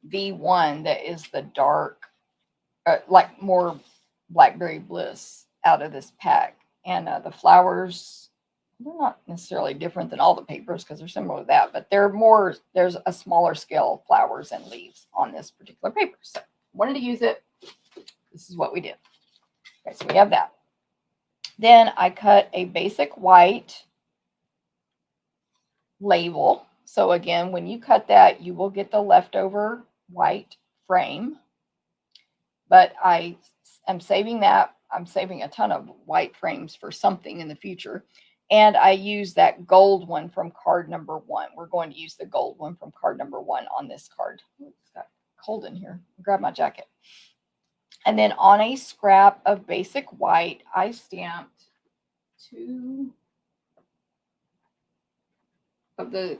the one that is the dark, like more Blackberry Bliss out of this pack. And the flowers, they're not necessarily different than all the papers because they're similar to that, but there's a smaller scale of flowers and leaves on this particular paper. So I wanted to use it. This is what we did. Okay, so we have that. Then I cut a basic white label. So again, when you cut that, you will get the leftover white frame. But I am saving that. I'm saving a ton of white frames for something in the future. And I use that gold one from card number 1. We're going to use the gold one from card number 1 on this card. It's got cold in here. Grab my jacket. And then on a scrap of basic white, I stamped 2 of the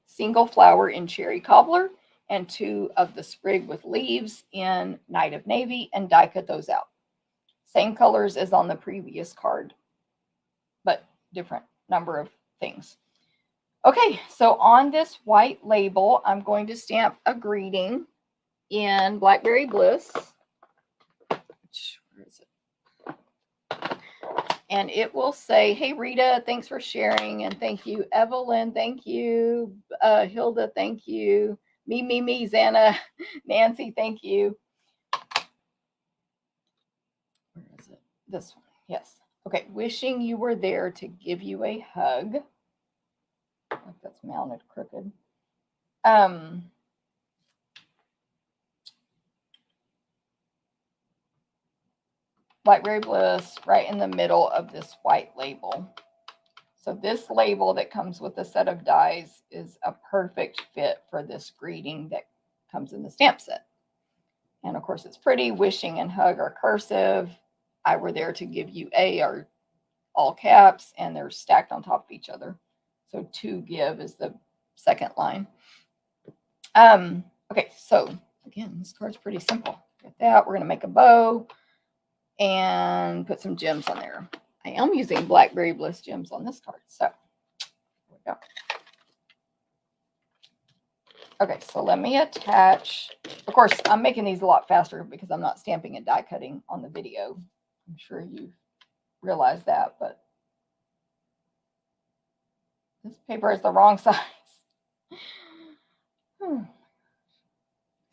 single flower in Cherry Cobbler and 2 of the sprig with leaves in Night of Navy, and die cut those out. Same colors as on the previous card, but different number of things. Okay, so on this white label, I'm going to stamp a greeting in Blackberry Bliss. Where is it? And it will say, hey, Rita, thanks for sharing. And thank you, Evelyn. Thank you, Hilda. Thank you. Me, Xana. Nancy, thank you. Where is it? This one. Yes. Okay. Wishing you were there to give you a hug. I think that's mounted crooked. Blackberry Bliss right in the middle of this white label. So this label that comes with a set of dies is a perfect fit for this greeting that comes in the stamp set. And of course, it's pretty. Wishing and hug are cursive. I were there to give you a are all caps, and they're stacked on top of each other. So to give is the second line. Okay, so again, this card's pretty simple. Get that. We're going to make a bow and put some gems on there. I am using Blackberry Bliss gems on this card. So here we go. Okay, so let me attach. Of course, I'm making these a lot faster because I'm not stamping and die cutting on the video. I'm sure you realize that, but This paper is the wrong size. Hold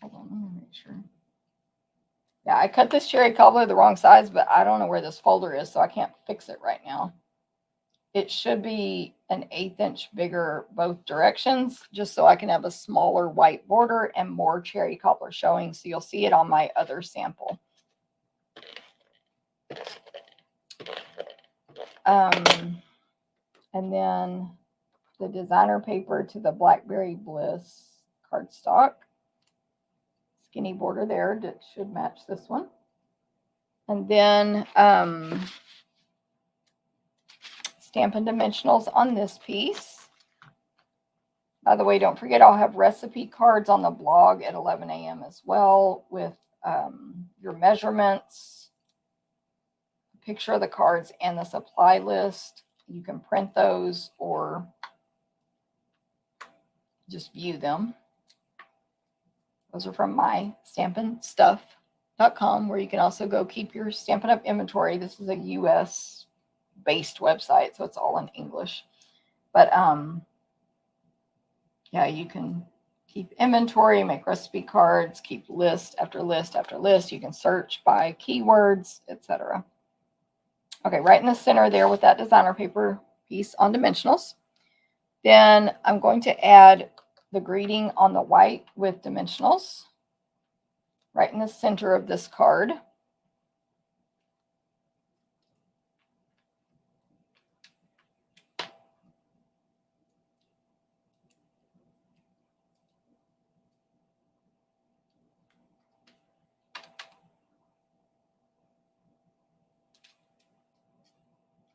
on, let me make sure. Yeah, I cut this cherry cobbler the wrong size, but I don't know where this folder is, so I can't fix it right now. It should be an 1/8 inch bigger both directions, just so I can have a smaller white border and more cherry cobbler showing, so you'll see it on my other sample. And then the designer paper to the Blackberry Bliss cardstock. Skinny border there that should match this one. And then Stampin' Dimensionals on this piece. By the way, don't forget I'll have recipe cards on the blog at 11 a.m. as well with your measurements, a picture of the cards, and the supply list. You can print those or just view them. Those are from my stampinstuff.com, where you can also go keep your Stampin' Up! Inventory. This is a US based website, so it's all in English. But yeah, you can keep inventory, make recipe cards, keep list after list after list. You can search by keywords, etc. Okay, right in the center there with that designer paper piece on dimensionals. Then I'm going to add the greeting on the white with dimensionals right in the center of this card.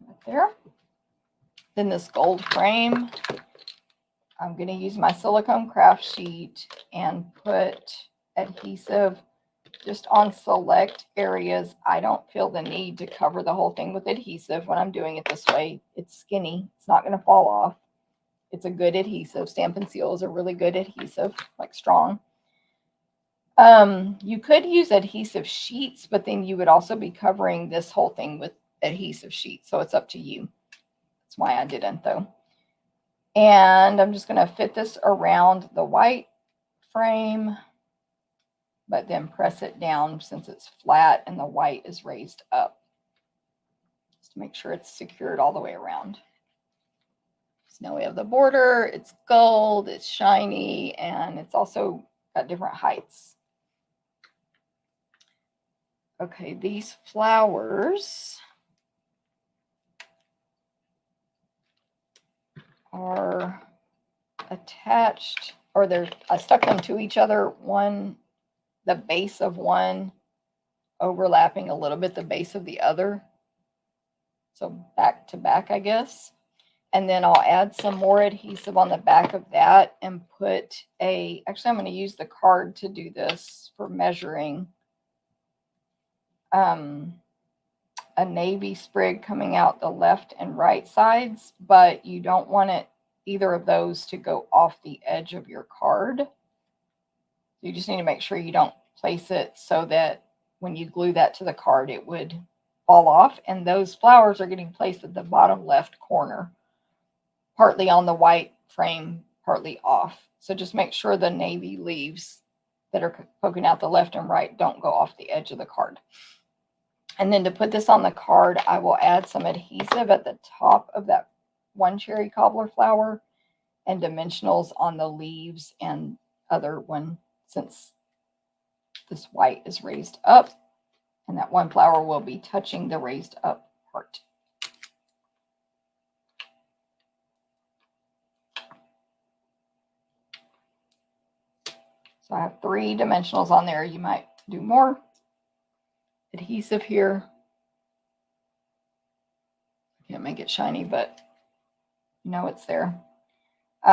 Right there. Then this gold frame, I'm going to use my silicone craft sheet and put adhesive just on select areas. I don't feel the need to cover the whole thing with adhesive when I'm doing it this way. It's skinny. It's not going to fall off. It's a good adhesive. Stampin' Seal is a really good adhesive, like strong. You could use adhesive sheets, but then you would also be covering this whole thing with adhesive sheets. So it's up to you. That's why I didn't though. And I'm just going to fit this around the white frame, but then press it down since it's flat and the white is raised up. Just to make sure it's secured all the way around. So now we have the border, it's gold, it's shiny, and it's also got different heights. Okay, these flowers are attached, or I stuck them to each other, the base of one overlapping a little bit the base of the other. So back to back, I guess. And then I'll add some more adhesive on the back of that and put actually I'm going to use the card to do this for measuring. A navy sprig coming out the left and right sides, but you don't want either of those to go off the edge of your card. You just need to make sure you don't place it so that when you glue that to the card, it would fall off. And those flowers are getting placed at the bottom left corner, partly on the white frame, partly off. So just make sure the navy leaves that are poking out the left and right don't go off the edge of the card. And then to put this on the card, I will add some adhesive at the top of that one cherry cobbler flower and dimensionals on the leaves and other one, since this white is raised up, and that one flower will be touching the raised up part. So I have 3 dimensionals on there. You might do more. Adhesive here. Can't make it shiny, but you know it's there.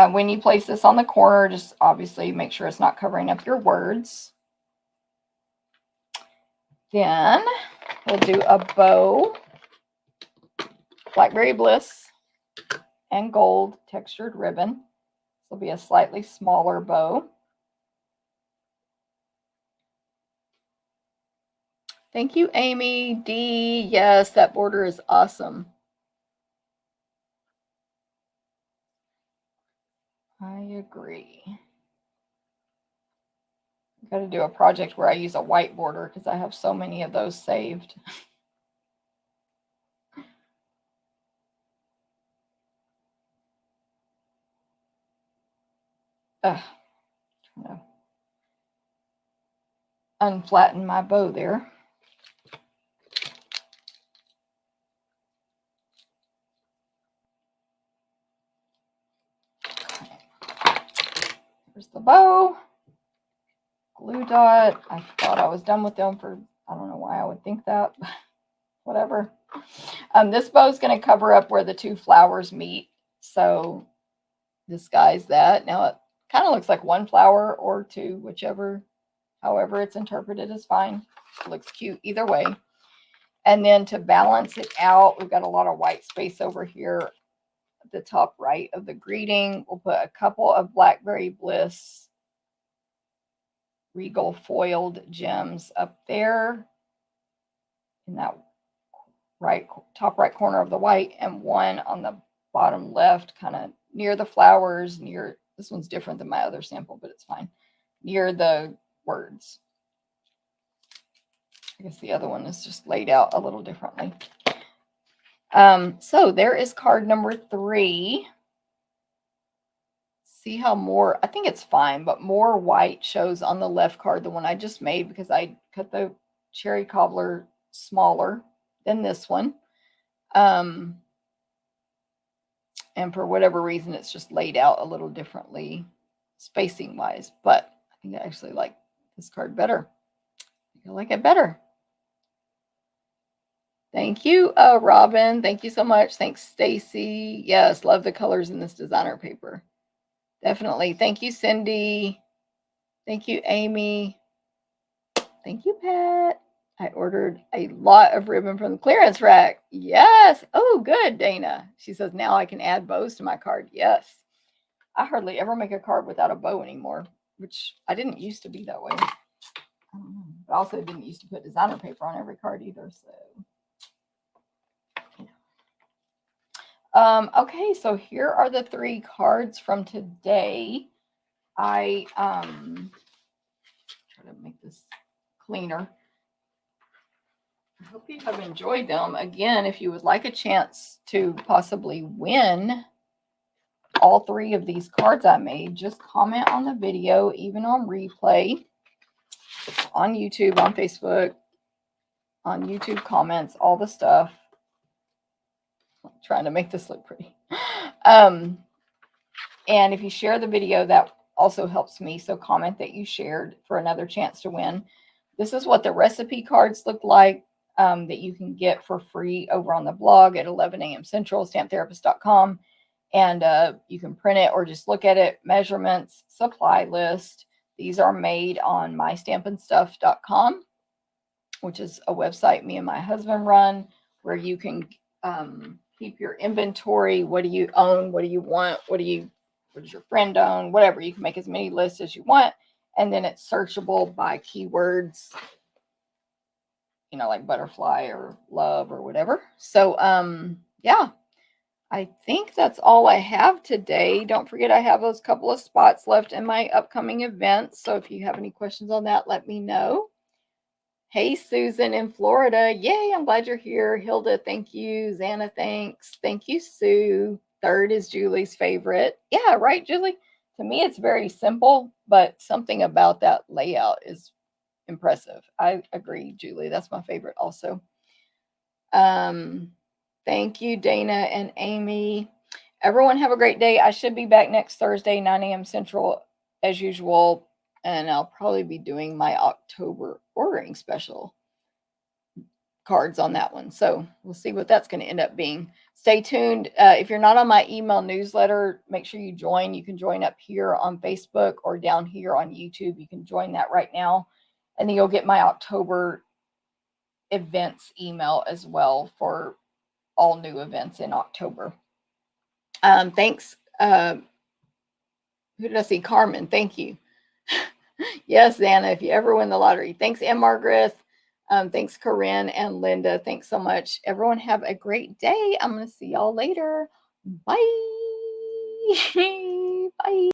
When you place this on the corner, just obviously make sure it's not covering up your words. Then we'll do a bow, Blackberry Bliss, and gold textured ribbon. This will be a slightly smaller bow. Thank you, Amy D. Yes, that border is awesome. I agree. Got to do a project where I use a white border because I have so many of those saved. Trying to unflatten my bow there. Here's the bow. Glue dot. I thought I was done with them for, I don't know why I would think that, but whatever. This bow is going to cover up where the two flowers meet, so disguise that. Now it kind of looks like one flower or two, whichever, however it's interpreted is fine. It looks cute either way. And then to balance it out, we've got a lot of white space over here at the top right of the greeting. We'll put a couple of Blackberry Bliss Regal foiled gems up there in that top right corner of the white, and one on the bottom left, kind of near the flowers, near, this one's different than my other sample, but it's fine, near the words. I guess the other one is just laid out a little differently. So there is card number 3. See how more, I think it's fine, but more white shows on the left card, the one I just made, because I cut the cherry cobbler smaller than this one. And for whatever reason, it's just laid out a little differently spacing wise, but I think I actually like this card better. I like it better. Thank you, Robin. Thank you so much. Thanks, Stacy. Yes, love the colors in this designer paper. Definitely. Thank you, Cindy. Thank you, Amy. Thank you, Pat. I ordered a lot of ribbon from the clearance rack. Yes. Oh, good, Dana. She says, now I can add bows to my card. Yes. I hardly ever make a card without a bow anymore, which I didn't used to be that way. I don't know. But I also didn't used to put designer paper on every card either, so. Okay, so here are the 3 cards from today. I try to make this cleaner. I hope you have enjoyed them. Again, if you would like a chance to possibly win all 3 of these cards I made, just comment on the video, even on replay, on YouTube, on Facebook, on YouTube comments, all the stuff. I'm trying to make this look pretty. And if you share the video, that also helps me. So comment that you shared for another chance to win. This is what the recipe cards look like that you can get for free over on the blog at 11 a.m. Central, stamptherapist.com. And you can print it or just look at it. Measurements, supply list. These are made on mystampinstuff.com, which is a website me and my husband run, where you can keep your inventory. What do you own? What do you want? What does your friend own? Whatever. You can make as many lists as you want. And then it's searchable by keywords, you know, like butterfly or love or whatever. So, yeah, I think that's all I have today. Don't forget, I have those couple of spots left in my upcoming events. So if you have any questions on that, let me know. Hey, Susan in Florida. Yay, I'm glad you're here. Hilda, thank you. Xana, thanks. Thank you, Sue. 3rd is Julie's favorite. Yeah, right, Julie? To me, it's very simple, but something about that layout is impressive. I agree, Julie. That's my favorite also. Thank you, Dana and Amy. Everyone have a great day. I should be back next Thursday, 9 a.m. Central, as usual. And I'll probably be doing my October ordering special cards on that one. So we'll see what that's going to end up being. Stay tuned. If you're not on my email newsletter, make sure you join. You can join up here on Facebook or down here on YouTube. You can join that right now. And then you'll get my October events email as well for all new events in October. Thanks. Who did I see? Carmen. Thank you. Yes, Xana, if you ever win the lottery. Thanks, Ann Margaret. Thanks, Corinne and Linda. Thanks so much. Everyone have a great day. I'm going to see y'all later. Bye.